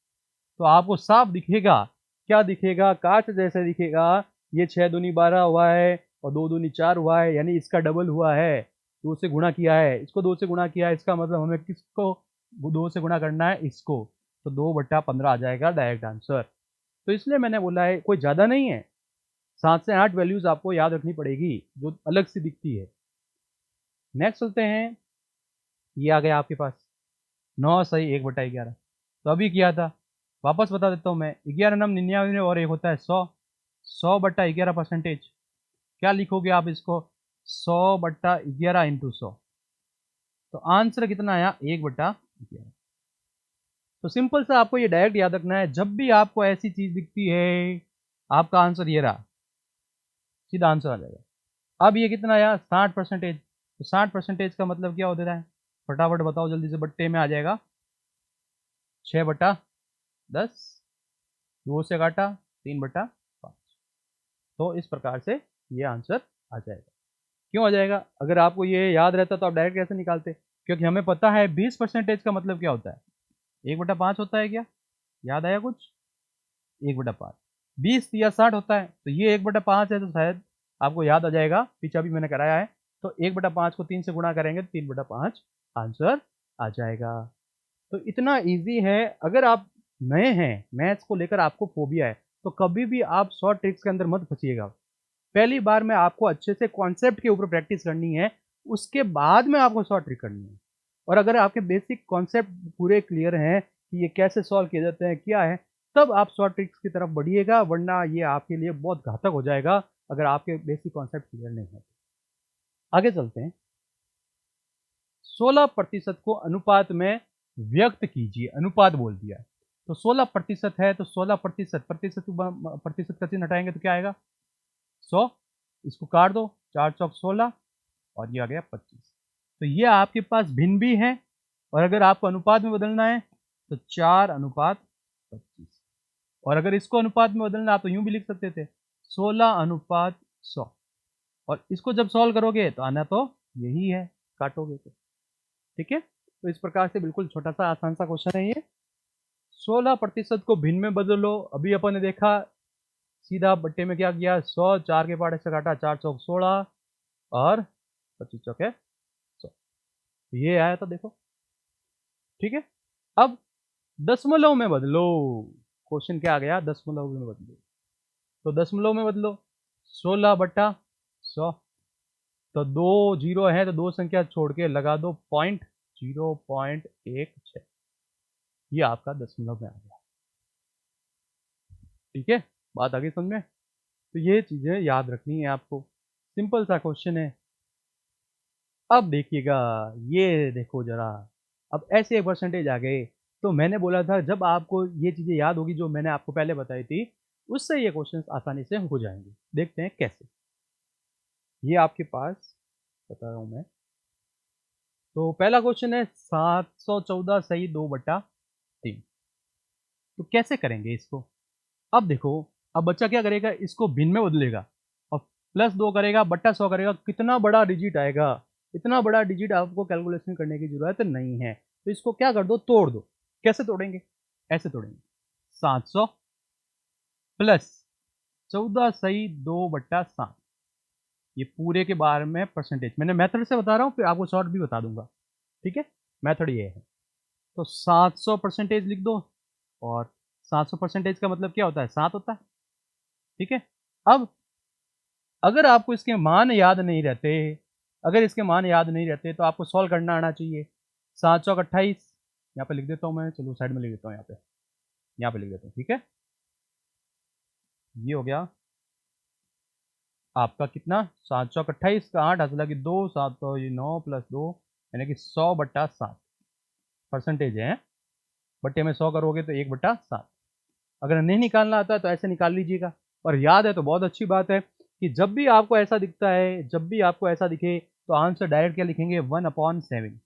तो आपको साफ दिखेगा, क्या दिखेगा, कांच जैसे दिखेगा। ये 6 दूनी 12 हुआ है और 2 दूनी 4 हुआ है, यानी इसका डबल हुआ है, 2 से गुणा किया है, इसको 2 से गुणा किया है, इसका मतलब हमें किसको 2 से गुणा करना है, इसको। तो 2/15 आ जाएगा डायरेक्ट आंसर। तो इसलिए मैंने बोला है कोई ज़्यादा नहीं है, 7 से 8 वैल्यूज़ आपको याद रखनी पड़ेगी जो अलग सी दिखती है। नेक्स्ट चलते हैं, ये आ गया आपके पास 9 सही 1/11। तो अभी किया था, वापस बता देता हूँ मैं। 11 नम 99 और एक होता है 100, 100/11%। क्या लिखोगे आप इसको, 100/11 इंटू 100। तो आंसर कितना आया, 1/11। तो सिंपल सा आपको ये डायरेक्ट याद रखना है, जब भी आपको ऐसी चीज दिखती है आपका आंसर ये रहा, सीधा आंसर आ जाएगा। अब ये कितना आया, 60%। तो 60% का मतलब क्या होता है, फटाफट बताओ जल्दी से, बट्टे में आ जाएगा 6/10, 2 से काटा 3/5। तो इस प्रकार से ये आंसर आ जाएगा। क्यों आ जाएगा, अगर आपको ये याद रहता तो आप डायरेक्ट कैसे निकालते, क्योंकि हमें पता है 20% का मतलब क्या होता है, 1/5 होता है क्या, याद आया कुछ, 1/5। 20 या 60 होता है, तो ये 1/5 है, तो शायद आपको याद आ जाएगा, पीछा भी मैंने कराया है। तो 1/5 को 3 से गुणा करेंगे तो 3/5 आंसर आ जाएगा। तो इतना इजी है। अगर आप नए हैं, मैथ्स को लेकर आपको फोबिया है, तो कभी भी आप शॉर्ट ट्रिक्स के अंदर मत फंसिएगा। पहली बार में आपको अच्छे से कॉन्सेप्ट के ऊपर प्रैक्टिस करनी है, उसके बाद में आपको शॉर्ट ट्रिक करनी है। और अगर आपके बेसिक कॉन्सेप्ट पूरे क्लियर हैं कि ये कैसे सॉल्व किए जाते हैं, क्या है, तब आप शॉर्ट ट्रिक्स की तरफ बढ़िएगा, वरना ये आपके लिए बहुत घातक हो जाएगा अगर आपके बेसिक कॉन्सेप्ट क्लियर नहीं है। आगे चलते हैं। 16% को अनुपात में व्यक्त कीजिए, अनुपात बोल दिया है। तो 16% है, तो 16% प्रतिशत का चिन्ह हटाएंगे तो क्या आएगा, 100। इसको काट दो, 4 चौक 16 और ये आ गया 25। तो ये आपके पास भिन्न भी है, और अगर आपको अनुपात में बदलना है तो 4/25। और अगर इसको अनुपात में बदलना आप तो यूं भी लिख सकते थे, 16/100। और इसको जब सॉल्व करोगे तो आना तो यही है, काटोगे तो, ठीक है। तो इस प्रकार से बिल्कुल छोटा सा आसान सा क्वेश्चन है ये। 16% को भिन्न में बदलो, अभी अपन ने देखा सीधा बट्टे में क्या किया, 100, 4 के पार्ट से काटा, 4 चौक 16 और 25 चौके 100। ये आया था देखो, ठीक है। अब दशमलव में बदलो, क्वेश्चन क्या आ गया, दशमलव में बदलो। तो दशमलव में बदलो, 16/100। तो 2 जीरो है तो 2 संख्या छोड़ के लगा दो पॉइंट, 0.16। ये आपका दशमलव में आ गया, ठीक है। बात आगे समझ में। तो ये चीजें याद रखनी है आपको, सिंपल सा क्वेश्चन है। अब देखिएगा, ये देखो जरा, अब ऐसे परसेंटेज आ गए। तो मैंने बोला था जब आपको ये चीजें याद होगी जो मैंने आपको पहले बताई थी, उससे ये क्वेश्चंस आसानी से हो जाएंगे। देखते हैं कैसे। ये आपके पास बता रहा हूं मैं। तो पहला क्वेश्चन है 714 सही 2/3। तो कैसे करेंगे इसको, अब देखो, अब बच्चा क्या करेगा, इसको भिन्न में बदलेगा और +2 करेगा, बट्टा 100 करेगा, कितना बड़ा डिजिट आएगा। इतना बड़ा डिजिट आपको कैलकुलेशन करने की जरूरत नहीं है, तो इसको क्या कर दो, तोड़ दो। कैसे तोड़ेंगे, ऐसे तोड़ेंगे, 700 + 14 सही 2/7। ये पूरे के बारे में परसेंटेज, मैंने मेथड से बता रहा हूँ, फिर आपको शॉर्ट भी बता दूंगा, ठीक है। मेथड ये है, तो 700% लिख दो, और 700% का मतलब क्या होता है, 7 होता है, ठीक है। अब अगर आपको इसके मान याद नहीं रहते, अगर इसके मान याद नहीं रहते तो आपको सॉल्व करना आना चाहिए। 728 यहाँ पे लिख देता हूँ मैं, चलो साइड में लिख देता हूँ, यहाँ पे लिख देता हूँ, ठीक है। ये हो गया आपका कितना, 728 का 8 हासिल की 2, 7 तो ये 9 प्लस 2 यानी कि 100/7 परसेंटेज है। बट्टे में 100 करोगे तो 1/7। अगर नहीं निकालना आता है तो ऐसे निकाल लीजिएगा, और याद है तो बहुत अच्छी बात है कि जब भी आपको ऐसा दिखता है, जब भी आपको ऐसा दिखे तो आंसर डायरेक्ट क्या लिखेंगे, 1/7।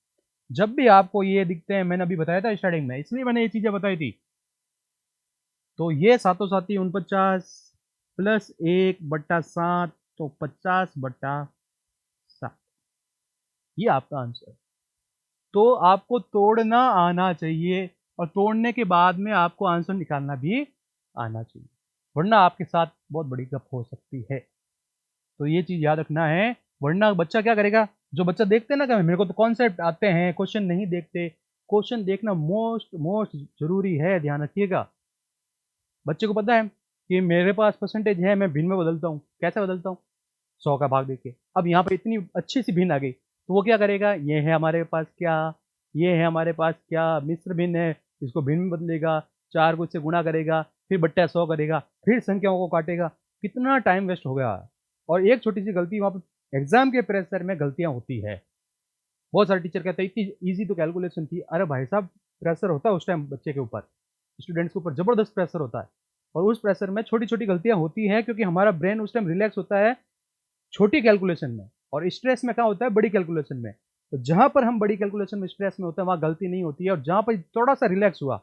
जब भी आपको ये दिखते हैं, मैंने अभी बताया था स्टार्टिंग में, इसलिए मैंने ये चीजें बताई थी। तो ये सातों साथी 49 प्लस 1/7 तो 50/7, ये आपका आंसर। तो आपको तोड़ना आना चाहिए, और तोड़ने के बाद में आपको आंसर निकालना भी आना चाहिए, वरना आपके साथ बहुत बड़ी गप हो सकती है। तो ये चीज याद रखना है, वरना बच्चा क्या करेगा, जो बच्चा देखते ना कि मेरे को तो कॉन्सेप्ट आते हैं, क्वेश्चन नहीं देखते। क्वेश्चन देखना मोस्ट मोस्ट जरूरी है, ध्यान रखिएगा। बच्चे को पता है कि मेरे पास परसेंटेज है, मैं भिन्न में बदलता हूँ, कैसे बदलता हूँ, 100 का भाग देके। अब यहाँ पर इतनी अच्छी सी भिन्न आ गई, तो वो क्या करेगा, ये है हमारे पास क्या, ये है हमारे पास क्या, मिश्र भिन्न है, इसको भिन्न में बदलेगा, 4 को इससे गुणा करेगा, फिर बट्टा 100 करेगा, फिर संख्याओं को काटेगा, कितना टाइम वेस्ट हो गया। और एक छोटी सी गलती वहाँ पर एग्जाम के प्रेशर में गलतियाँ होती है। बहुत सारे टीचर कहते हैं इतनी ईजी तो कैलकुलेशन थी, अरे भाई साहब प्रेशर होता है उस टाइम बच्चे के ऊपर, स्टूडेंट्स के ऊपर जबरदस्त प्रेशर होता है, और उस प्रेशर में छोटी छोटी गलतियां होती हैं, क्योंकि हमारा ब्रेन उस टाइम रिलैक्स होता है छोटी कैलकुलेशन में, और स्ट्रेस में क्या होता है, बड़ी कैलकुलेशन में। तो जहां पर हम बड़ी कैलकुलेशन में स्ट्रेस में होते हैं वहां गलती नहीं होती है, और जहां पर थोड़ा सा रिलैक्स हुआ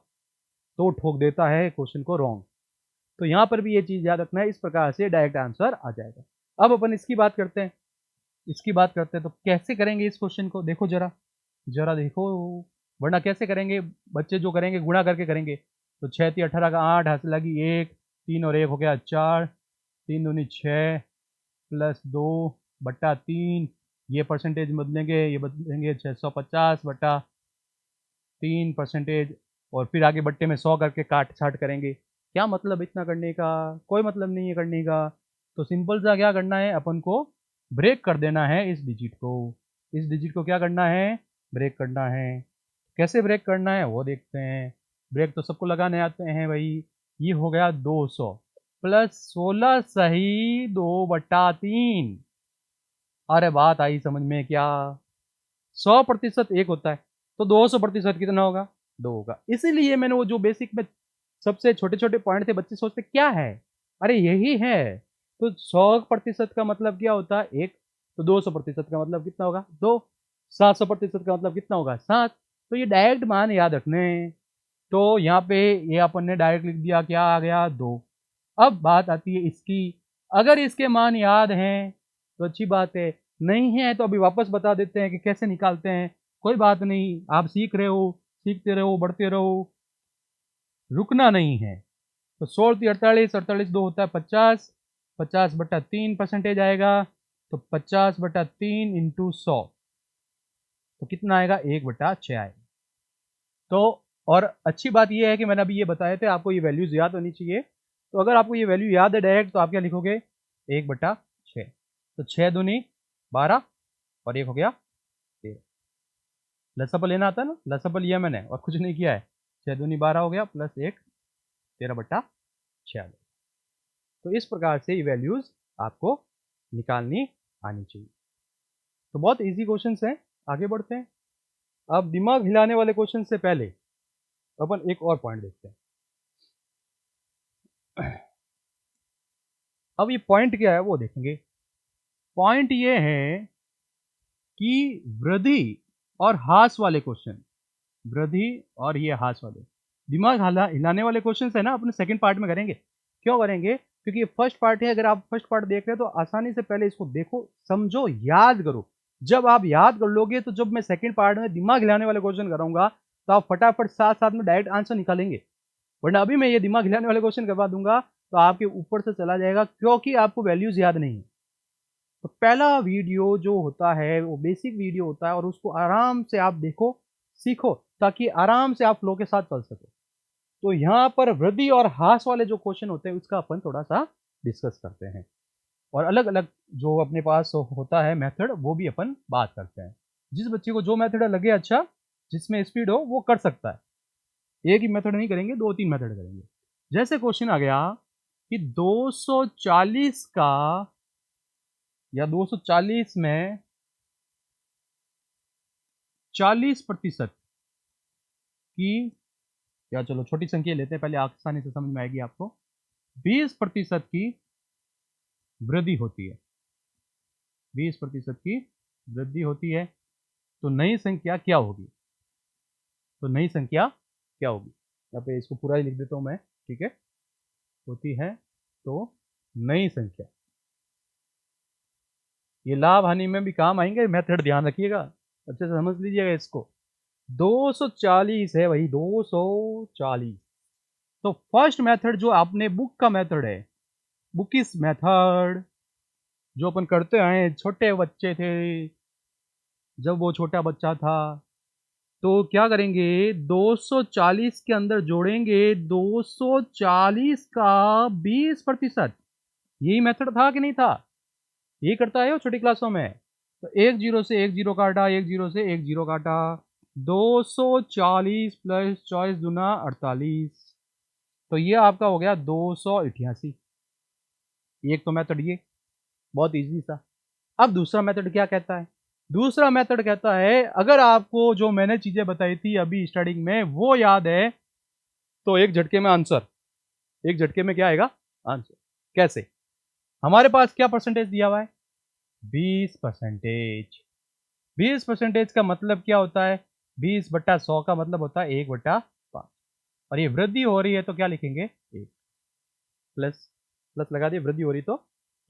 तो ठोक देता है क्वेश्चन को रॉन्ग। तो यहाँ पर भी ये चीज याद रखना है, इस प्रकार से डायरेक्ट आंसर आ जाएगा। अब अपन इसकी बात करते हैं, इसकी बात करते हैं तो कैसे करेंगे इस क्वेश्चन को, देखो जरा, जरा देखो, वरना कैसे करेंगे, बच्चे जो करेंगे गुणा करके करेंगे। तो 6 × 18 का 8 हासिल लगी 1, 3 और 1 हो गया 4, 3 दूनी 6 प्लस 2/3, ये परसेंटेज बदलेंगे, ये बदलेंगे 650/3 परसेंटेज, और फिर आगे बट्टे में 100 करके काट छाट करेंगे। क्या मतलब इतना करने का, कोई मतलब नहीं है करने का। तो सिंपल सा क्या करना है, अपन को ब्रेक कर देना है इस डिजिट को, इस डिजिट को क्या करना है, ब्रेक करना है। कैसे ब्रेक करना है वो देखते हैं। ब्रेक तो सबको लगाने आते हैं भाई। ये हो गया 200 प्लस 16 सही 2/3। अरे बात आई समझ में क्या, 100% एक होता है, तो 200% कितना होगा, 2 होगा। इसीलिए मैंने वो जो बेसिक में सबसे छोटे छोटे पॉइंट थे, बच्चे सोचते क्या है, अरे यही है। तो 100% का मतलब क्या होता है, 1। तो 200% का मतलब कितना होगा, 2। 700% का मतलब कितना होगा, 7। तो ये डायरेक्ट मान याद रखने हैं। तो यहाँ पे ये अपन ने डायरेक्ट लिख दिया, क्या आ गया, 2। अब बात आती है इसकी, अगर इसके मान याद हैं तो अच्छी बात है, नहीं है तो अभी वापस बता देते हैं कि कैसे निकालते हैं। कोई बात नहीं, आप सीख रहे हो, सीखते रहो, बढ़ते रहो, रुकना नहीं है। तो 16 × 48, 48 2 होता है 50, 50/3 परसेंटेज आएगा, तो 50/3 इंटू 100, तो कितना आएगा, 1/6 आएगा। तो और अच्छी बात यह है कि मैंने अभी ये बताए थे, आपको ये वैल्यूज याद होनी चाहिए। तो अगर आपको ये वैल्यू याद है डायरेक्ट, तो आप क्या लिखोगे, 1/6। तो 6 दूनी 12, और 1 हो गया 13। लसअप लेना आता है ना, लसअप लिया मैंने और कुछ नहीं किया है। 6 दूनी 12 हो गया, प्लस 1 13/6 आ गया। तो इस प्रकार से ये वैल्यूज आपको निकालनी आनी चाहिए। तो बहुत इजी क्वेश्चंस हैं, आगे बढ़ते हैं। अब दिमाग हिलाने वाले क्वेश्चन से पहले अपन एक और पॉइंट देखते हैं। अब ये पॉइंट क्या है वो देखेंगे। पॉइंट ये है कि वृद्धि और हास वाले क्वेश्चन, वृद्धि और ये हास वाले दिमाग हिलाने वाले क्वेश्चन है ना, अपने सेकंड पार्ट में करेंगे। क्यों करेंगे, क्योंकि ये फर्स्ट पार्ट है। अगर आप फर्स्ट पार्ट देख रहे हैं तो आसानी से पहले इसको देखो, समझो, याद करो। जब आप याद कर लोगे तो जब मैं सेकंड पार्ट में दिमाग हिलाने वाले क्वेश्चन कराऊंगा तो आप फटाफट साथ साथ में डायरेक्ट आंसर निकालेंगे। वरना अभी मैं ये दिमाग हिलाने वाले क्वेश्चन करवा दूंगा तो आपके ऊपर से चला जाएगा, क्योंकि आपको वैल्यूज याद नहीं है। तो पहला वीडियो जो होता है वो बेसिक वीडियो होता है और उसको आराम से आप देखो, सीखो, ताकि आराम से आप फ्लो के साथ चल सको। तो यहाँ पर वृद्धि और ह्रास वाले जो क्वेश्चन होते हैं उसका अपन थोड़ा-सा डिस्कस करते हैं और अलग-अलग जो अपने पास होता है मेथड वो भी अपन बात करते हैं। जिस बच्चे को जो मेथड लगे अच्छा, जिसमें स्पीड हो वो कर सकता है। एक ही मेथड नहीं करेंगे, 2-3 मेथड करेंगे। जैसे क्वेश्चन आ गया कि 240 का या 240 में 40% की, या चलो छोटी संख्या लेते हैं, पहले आसानी से समझ में आएगी आपको। 20% की वृद्धि होती है, 20% की वृद्धि होती है, तो नई संख्या क्या होगी? तो नई संख्या क्या होगी? यहाँ पे इसको पूरा ही लिख देता हूँ मैं, ठीक है? होती है तो नई संख्या, ये लाभ हानि में भी काम आएंगे, मेथड ध्यान रखिएगा, अच्छे से समझ लीजिएगा इसको। 240 है भाई, 240। तो फर्स्ट मेथड जो आपने बुक का मेथड है, बुक इस मेथड जो अपन करते आए, छोटे बच्चे थे जब वो छोटा बच्चा था, तो क्या करेंगे 240 के अंदर जोड़ेंगे 240 का 20%। यही मेथड था कि नहीं था? यही करता है वो छोटी क्लासों में। तो एक जीरो से एक जीरो काटा, एक जीरो से एक जीरो काटा, 240 प्लस 24 दूना 48, तो ये आपका हो गया 288। एक तो मेथड ये बहुत इजी था। अब दूसरा मेथड क्या कहता है? दूसरा मेथड कहता है अगर आपको जो मैंने चीजें बताई थी अभी स्टार्टिंग में वो याद है तो एक झटके में आंसर, एक झटके में क्या आएगा? आंसर। कैसे? हमारे पास क्या परसेंटेज दिया हुआ है? 20%। 20% का मतलब क्या होता है? 20/100 का मतलब होता है 1/5। और ये वृद्धि हो रही है तो क्या लिखेंगे? 1 प्लस, प्लस लगा दिए, वृद्धि हो रही तो,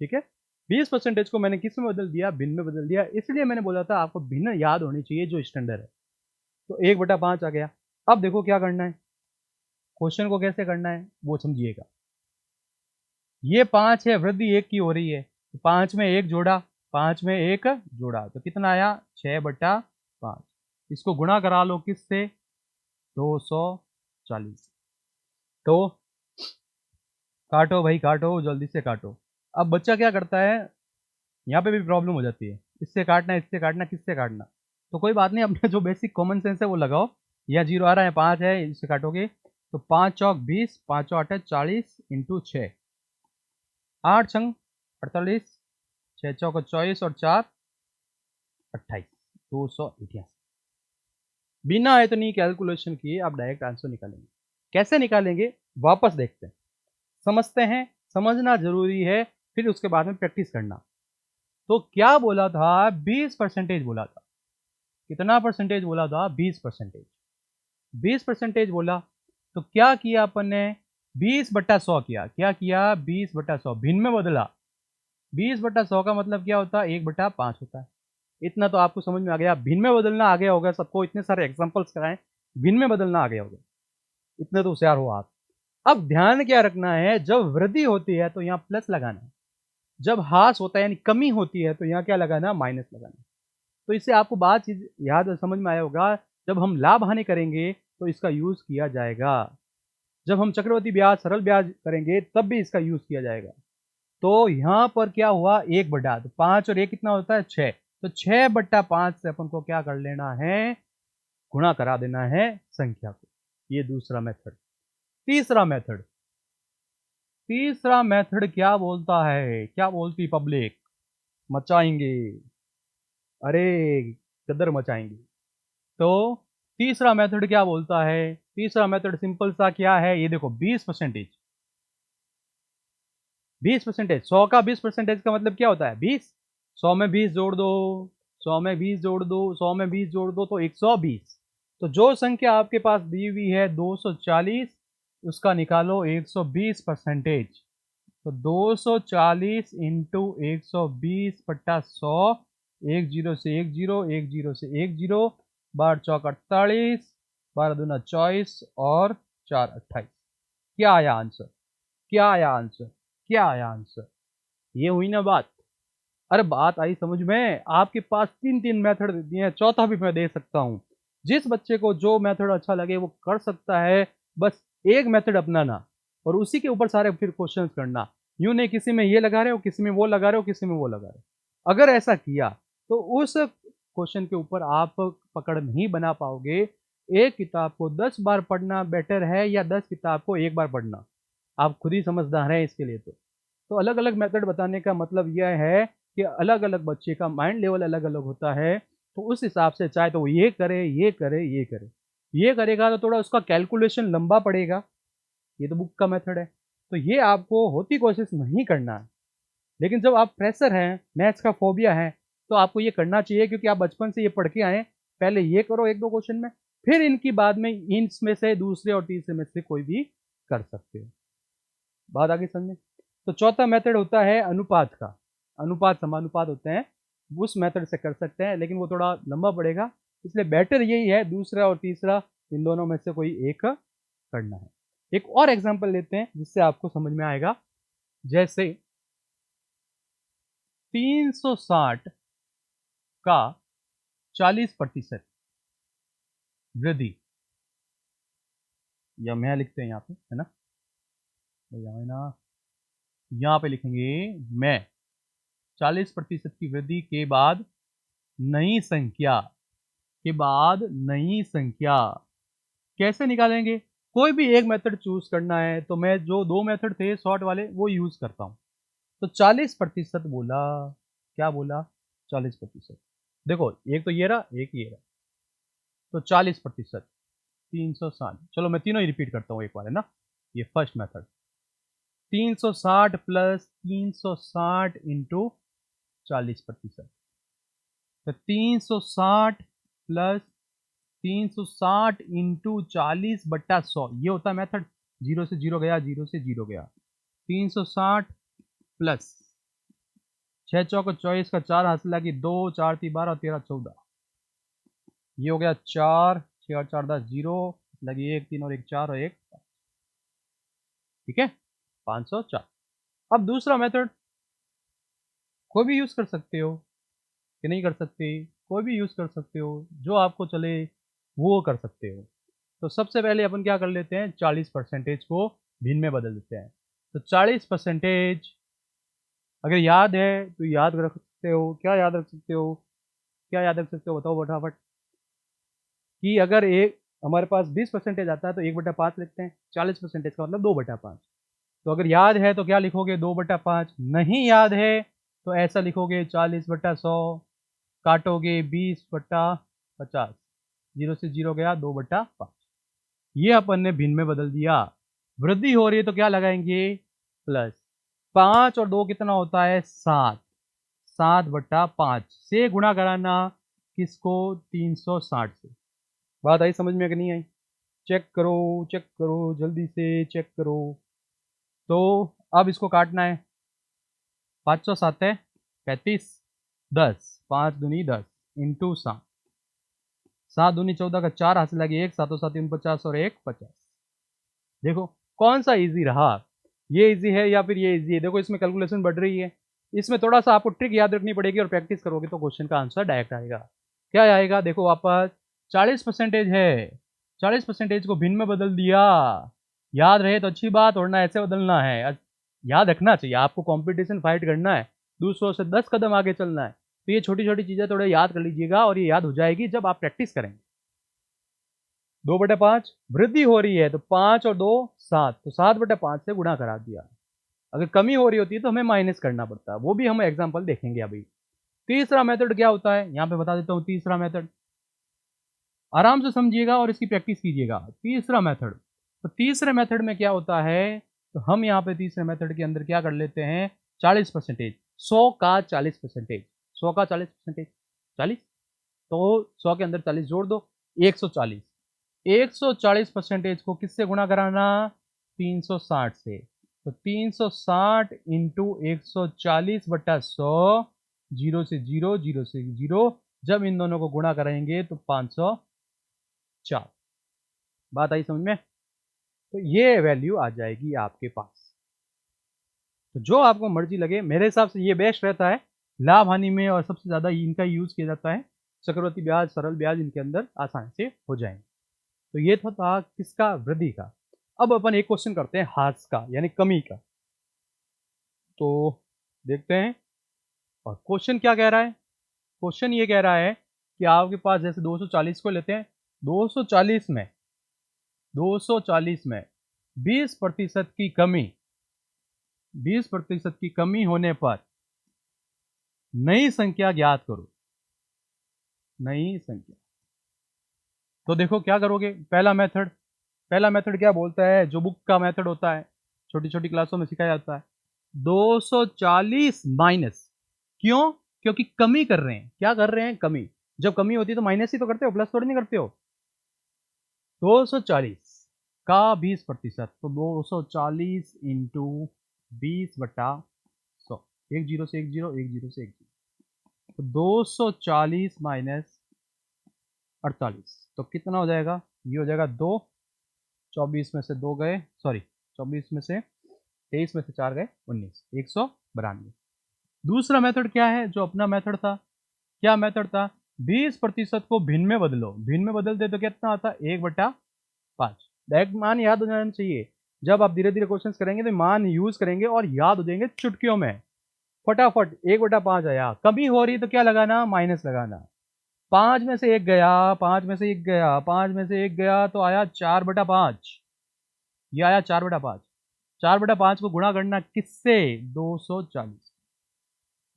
ठीक है। 20% को मैंने किस में बदल दिया? भिन्न में बदल दिया, इसलिए मैंने बोला था आपको भिन्न याद होनी चाहिए जो स्टैंडर्ड है। तो 1/5 आ गया। अब देखो क्या करना है, क्वेश्चन को कैसे करना है वो समझिएगा। ये 5 है, वृद्धि 1 की हो रही है, तो 5 में 1 जोड़ा, 5 में 1 जोड़ा, तो कितना आया? 6/5। इसको गुणा करा लो किससे? 240। तो काटो भाई काटो, जल्दी से काटो। अब बच्चा क्या करता है, यहाँ पे भी प्रॉब्लम हो जाती है, इससे काटना, इससे काटना, किससे काटना? तो कोई बात नहीं, अपना जो बेसिक कॉमन सेंस है वो लगाओ। या जीरो आ रहा है, 5 है, इससे काटोगे तो 5 चौक 20, 5 8 40 इंटू 6, 8 छंग 48, 6 चौक 24 और 4 28, 288। बिना इतनी कैलकुलेशन किए आप डायरेक्ट आंसर निकालेंगे। कैसे निकालेंगे वापस देखते हैं, समझते हैं। समझना जरूरी है, फिर उसके बाद में प्रैक्टिस करना। तो क्या बोला था? 20% बोला था। कितना परसेंटेज बोला था? 20%। 20% बोला तो क्या किया अपन ने? 20/100 किया। क्या किया? 20/100 भिन्न में बदला। 20/100 का मतलब क्या होता है? 1/5 होता है। इतना तो आपको समझ में आ गया। भिन्न में बदलना आ गया होगा सबको, इतने सारे एग्जांपल्स कराएं, भिन्न में बदलना आ गया होगा, इतने तो होशियार हो आप। अब ध्यान क्या रखना है, जब वृद्धि होती है तो यहाँ प्लस लगाना है, जब ह्रास होता है यानी कमी होती है तो यहाँ क्या लगाना? माइनस लगाना। तो इससे आपको बात चीज याद समझ में आया होगा, जब हम लाभ हानि करेंगे तो इसका यूज किया जाएगा, जब हम चक्रवृद्धि ब्याज, सरल ब्याज करेंगे तब भी इसका यूज किया जाएगा। तो यहाँ पर क्या हुआ? 1/, तो 5 और 1 कितना होता है? 6, तो 6/5 से अपन को क्या कर लेना है? गुणा करा देना है संख्या को। ये दूसरा मेथड। तीसरा मेथड, तीसरा मेथड क्या बोलता है? क्या बोलती पब्लिक? मचाएंगे, अरे कदर मचाएंगे। तो तीसरा मेथड क्या बोलता है? तीसरा मेथड सिंपल सा क्या है, ये देखो 20%। 20%, 100 का 20% का मतलब क्या होता है? 20। 100 में 20 जोड़ दो, 100 में 20 जोड़ दो, 100 में 20 जोड़ दो तो 120। तो जो संख्या आपके पास दी हुई है 240, उसका निकालो 120%। तो 240 इंटू 120/100, एक जीरो से एक जीरो, एक जीरो से एक जीरो, 12 चौक 48, 12 दूना 24 और 4 28। क्या आया आंसर? क्या आया आंसर? क्या आया आंसर? ये हुई ना बात। अरे बात आई समझ में? आपके पास 3-3 मेथड दे दिए हैं, चौथा भी मैं दे सकता हूँ। जिस बच्चे को जो मेथड अच्छा लगे वो कर सकता है, बस एक मेथड अपनाना और उसी के ऊपर सारे फिर क्वेश्चंस करना। यूँ नहीं किसी में ये लगा रहे हो, किसी में वो लगा रहे हो, किसी में वो लगा रहे हो। अगर ऐसा किया तो उस क्वेश्चन के ऊपर आप पकड़ नहीं बना पाओगे। एक किताब को 10 बार पढ़ना बेटर है या 10 किताब को 1 बार पढ़ना? आप खुद ही समझदार हैं इसके लिए तो। तो अलग-अलग मेथड बताने का मतलब यह है कि अलग-अलग बच्चे का माइंड लेवल अलग-अलग होता है, तो उस हिसाब से चाहे तो वो ये करे, ये करे, ये करे। ये करेगा तो थोड़ा उसका कैलकुलेशन लंबा पड़ेगा, ये तो बुक का मेथड है। तो ये आपको होती कोशिश नहीं करना है। लेकिन जब आप फ्रेशर हैं, मैथ्स का फ़ोबिया है, तो आपको ये करना चाहिए क्योंकि आप बचपन से ये पढ़ के आए हैं। पहले ये करो 1-2 क्वेश्चन में, फिर इनकी बाद में इसमें से दूसरे और तीसरे में से कोई भी कर सकते हो। बात आ गई समझ में? तो चौथा मेथड होता है अनुपात का। अनुपात समानुपात होते हैं, उस मेथड से कर सकते हैं लेकिन वो थोड़ा लंबा पड़ेगा, इसलिए बेटर यही है दूसरा और तीसरा इन दोनों में से कोई एक करना है। एक और एग्जांपल लेते हैं जिससे आपको समझ में आएगा। जैसे 360 का 40% वृद्धि, या मैं लिखते हैं यहाँ पे, है ना? यहाँ ना, यहाँ पे लिखेंगे मैं 40% की वृद्धि के बाद नई संख्या के बाद नई संख्या कैसे निकालेंगे? कोई भी एक मेथड चूज करना है तो मैं जो 2 मेथड थे शॉर्ट वाले वो यूज करता हूँ। तो 40% बोला, क्या बोला? 40%। देखो एक तो ये रहा, एक ये रहा। तो 40% 360, चलो मैं तीनों ही रिपीट करता हूँ एक बार, है ना? ये फर्स्ट मेथड 360 प्लस 360 इंटू 40%। तो 360 प्लस 360 इंटू 40/100, ये होता है मेथड। जीरो से जीरो गया, जीरो से जीरो गया। 360 प्लस 6 चौक 24 का 4 हासिल लगी 2, 4 3 12 और 13 14, ये हो गया 4, 6 और 4 10, जीरो लगी 1 3 और 1 4 और 1, ठीक है 504। अब दूसरा मेथड कोई भी यूज कर सकते हो कि नहीं कर सकते? कोई भी यूज कर सकते हो, जो आपको चले वो कर सकते हो। तो सबसे पहले अपन क्या कर लेते हैं, 40% को भिन्न में बदल देते हैं। तो 40% अगर याद है तो याद रख सकते हो। क्या याद रख सकते हो? क्या याद रख सकते हो बताओ फटाफट। कि अगर एक हमारे पास 20% आता है तो 1/5 लिखते हैं, 40% का मतलब 2/5। तो अगर याद है तो क्या लिखोगे, 2/5। नहीं याद है तो ऐसा लिखोगे 40/100, काटोगे 20/50, जीरो से जीरो गया 2/5। ये अपन ने भिन्न में बदल दिया। वृद्धि हो रही है तो क्या लगाएंगे, प्लस। 5 और 2 कितना होता है, 7। 7/5 से गुणा कराना किसको, 360 से। बात आई समझ में कि नहीं आई? चेक करो जल्दी से चेक करो। तो अब इसको काटना है। 500 7 है 35, 10 5 दूनी 10 इंटू 7, 7 दूनी 14 का 4 हासिल लगी 1, 7 7 49 और 1 50। देखो कौन सा इजी रहा, ये इजी है या फिर ये इजी है? देखो इसमें कैलकुलेशन बढ़ रही है, इसमें थोड़ा सा आपको ट्रिक याद रखनी पड़ेगी और प्रैक्टिस करोगे तो क्वेश्चन का आंसर डायरेक्ट आएगा। क्या आएगा देखो वापस, 40% है, 40% को भिन्न में बदल दिया। याद रहे तो अच्छी बात, वरना ऐसे बदलना है। याद रखना चाहिए आपको, कंपटीशन फाइट करना है, दूसरों से 10 कदम आगे चलना है। तो ये छोटी छोटी चीजें थोड़े याद कर लीजिएगा और ये याद हो जाएगी जब आप प्रैक्टिस करेंगे। 2/5 वृद्धि हो रही है तो 5 और 2 7, तो 7/5 से गुणा करा दिया। अगर कमी हो रही होती है तो हमें माइनस करना पड़ता है, वो भी हम एग्जाम्पल देखेंगे अभी। तीसरा मेथड क्या होता है, यहाँ पे बता देता हूँ। तीसरा मेथड आराम से समझिएगा और इसकी प्रैक्टिस कीजिएगा। तीसरा मेथड, तो तीसरे मेथड में क्या होता है, तो हम यहाँ पे तीसरे मेथड के अंदर क्या कर लेते हैं, 40%, 100 का 40%, 100 का 40%, 40, तो 100 के अंदर 40 जोड़ दो, 140। 140% को किससे गुणा कराना, 360 से। तो 360 इंटू 140/100, जीरो से जीरो, जीरो से जीरो, जब इन दोनों को गुणा करेंगे तो 504। बात आई समझ में? तो ये वैल्यू आ जाएगी आपके पास। तो जो आपको मर्जी लगे, मेरे हिसाब से ये बेस्ट रहता है लाभ हानि में और सबसे ज़्यादा इनका यूज़ किया जाता है चक्रवृद्धि ब्याज, सरल ब्याज इनके अंदर आसानी से हो जाएंगे। तो ये था किसका, वृद्धि का। अब अपन एक क्वेश्चन करते हैं ह्रास का यानी कमी का। तो देखते हैं और क्वेश्चन क्या कह रहा है। क्वेश्चन ये कह रहा है कि आपके पास जैसे 240 को लेते हैं, 240 में 20% की कमी, 20% की कमी होने पर नई संख्या ज्ञात करो। नई संख्या, तो देखो क्या करोगे। पहला मेथड क्या बोलता है, जो बुक का मेथड होता है, छोटी छोटी क्लासों में सिखाया जाता है। 240 माइनस, क्यों, क्योंकि कमी कर रहे हैं। क्या कर रहे हैं, कमी। जब कमी होती है तो माइनस ही तो करते हो, प्लस थोड़ी नहीं करते हो। 240 का 20%, तो 240 इंटू 20/100, एक जीरो से एक जीरो, एक जीरो से एक जीरो, तो 240 माइनस 48, तो कितना हो जाएगा, ये हो जाएगा 2। 24 में से 2 गए, सॉरी 24 में से 23 में से 4 गए 19, 192। दूसरा मेथड क्या है, जो अपना मेथड था, क्या मेथड था, 20% को भिन्न में बदलो। भिन्न में बदलते तो कितना आता, 1/5। डायरेक्ट मान याद हो जाना चाहिए। जब आप धीरे धीरे क्वेश्चन करेंगे तो मान यूज करेंगे और याद हो जाएंगे चुटकियों में। फटाफट 1/5 आया, कमी हो रही तो क्या लगाना, माइनस लगाना। 5 में से 1 गया, 5 में से 1 गया, 5 में से 1 गया तो आया 4/5। ये आया 4/5। 4/5 को गुणा करना किससे, 240।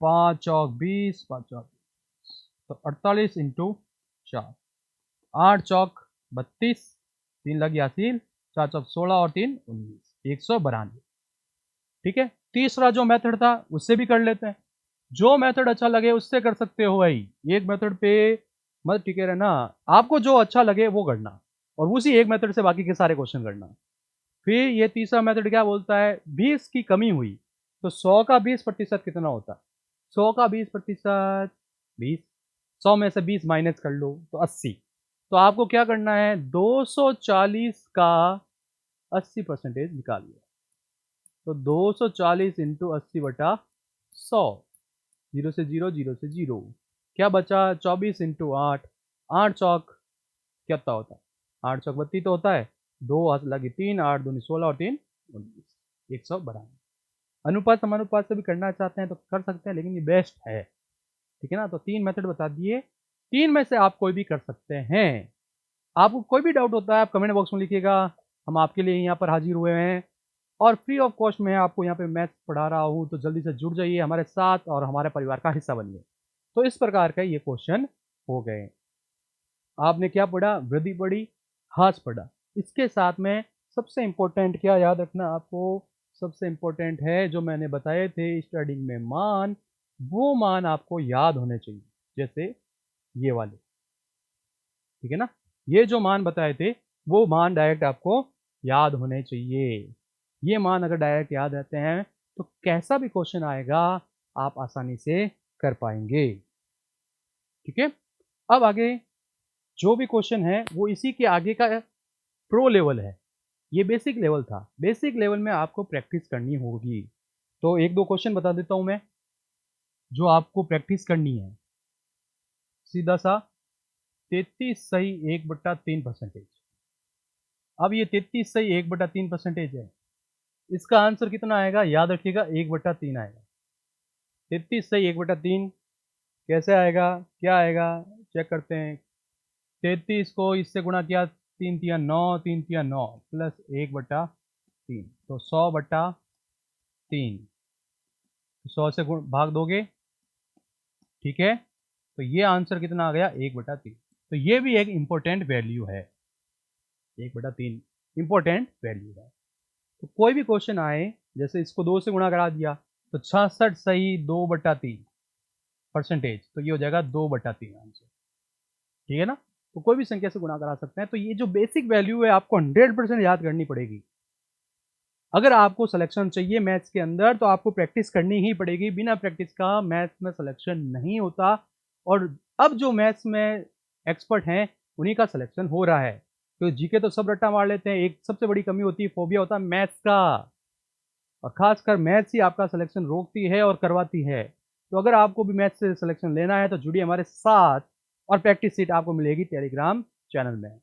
5 चौक 20, 5 चौक, तो 48 इंटू 4, 8 चौक 32, 3 लग गया सील, 4 चौक 16 और 3 19, 192। ठीक है। तीसरा जो मेथड था उससे भी कर लेते हैं। जो मेथड अच्छा लगे उससे कर सकते हो भाई, एक मेथड पे मत टिके रहना। आपको जो अच्छा लगे वो करना और उसी एक मेथड से बाकी के सारे क्वेश्चन करना। फिर ये तीसरा मेथड क्या बोलता है, 20 की कमी हुई तो 100 का 20% कितना होता है। 100 का 20%, 20, 100 में से 20 माइनस कर लो तो 80। तो आपको क्या करना है, 240 का 80% निकाल लिया, तो 240 इंटू 80/100, जीरो से जीरो, जीरो से जीरो, क्या बचा, 24 इंटू 8, 8 चौक कितना होता है, 8 चौक 32 तो होता है, 2 हाथ लगी 3, 8 दूनी 16 और 3 19, 192। अनुपात समानुपात से भी करना चाहते हैं तो कर सकते हैं, लेकिन ये बेस्ट है। ठीक है ना। तो 3 मेथड बता दिए, 3 में से आप कोई भी कर सकते हैं। आपको कोई भी डाउट होता है आप कमेंट बॉक्स में लिखिएगा, हम आपके लिए यहाँ पर हाजिर हुए हैं और फ्री ऑफ कॉस्ट में आपको यहाँ पे मैथ्स पढ़ा रहा हूँ। तो जल्दी से जुड़ जाइए हमारे साथ और हमारे परिवार का हिस्सा बनिए। तो इस प्रकार का ये क्वेश्चन हो गए। आपने क्या पढ़ा, वृद्धि पढ़ी, ह्रास पढ़ा। इसके साथ में सबसे इम्पोर्टेंट क्या याद रखना आपको, सबसे इम्पोर्टेंट है जो मैंने बताए थे स्टार्टिंग में मान, वो मान आपको याद होने चाहिए। जैसे ये वाले, ठीक है ना, ये जो मान बताए थे वो मान डायरेक्ट आपको याद होने चाहिए। ये मान अगर डायरेक्ट याद रहते हैं तो कैसा भी क्वेश्चन आएगा आप आसानी से कर पाएंगे। ठीक है। अब आगे जो भी क्वेश्चन है वो इसी के आगे का प्रो लेवल है। ये बेसिक लेवल था, बेसिक लेवल में आपको प्रैक्टिस करनी होगी। तो एक दो क्वेश्चन बता देता हूं मैं जो आपको प्रैक्टिस करनी है। सीधा सा 33 सही 1/3%। अब ये 33 सही 1/3% है, इसका आंसर कितना आएगा, याद रखिएगा 1/3 आएगा। 33 सही 1/3 कैसे आएगा, क्या आएगा, चेक करते हैं। 33 को इससे गुणा किया, 3 तिया 9, 3 तिया 9 प्लस 1/3, तो 100/3, 100 से भाग दोगे, ठीक है। तो ये आंसर कितना आ गया, 1/3। तो ये भी एक इंपॉर्टेंट वैल्यू है, 1/3 इंपॉर्टेंट वैल्यू है। तो कोई भी क्वेश्चन आए, जैसे इसको 2 से गुणा करा दिया तो 66 सही 2/3%, तो ये हो जाएगा 2/3 आंसर। ठीक है ना। तो कोई भी संख्या से गुणा करा सकते हैं। तो ये जो बेसिक वैल्यू है आपको 100% याद करनी पड़ेगी। अगर आपको सिलेक्शन चाहिए मैथ्स के अंदर तो आपको प्रैक्टिस करनी ही पड़ेगी, बिना प्रैक्टिस का मैथ्स में सिलेक्शन नहीं होता। और अब जो मैथ्स में एक्सपर्ट हैं उन्हीं का सिलेक्शन हो रहा है। तो जीके तो सब रट्टा मार लेते हैं, एक सबसे बड़ी कमी होती है, फोबिया होता है मैथ्स का, और खासकर मैथ्स ही आपका सिलेक्शन रोकती है और करवाती है। तो अगर आपको भी मैथ से सिलेक्शन लेना है तो जुड़िए हमारे साथ और प्रैक्टिस सीट आपको मिलेगी टेलीग्राम चैनल में।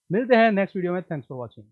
मिलते हैं नेक्स्ट वीडियो में। Thanks for watching.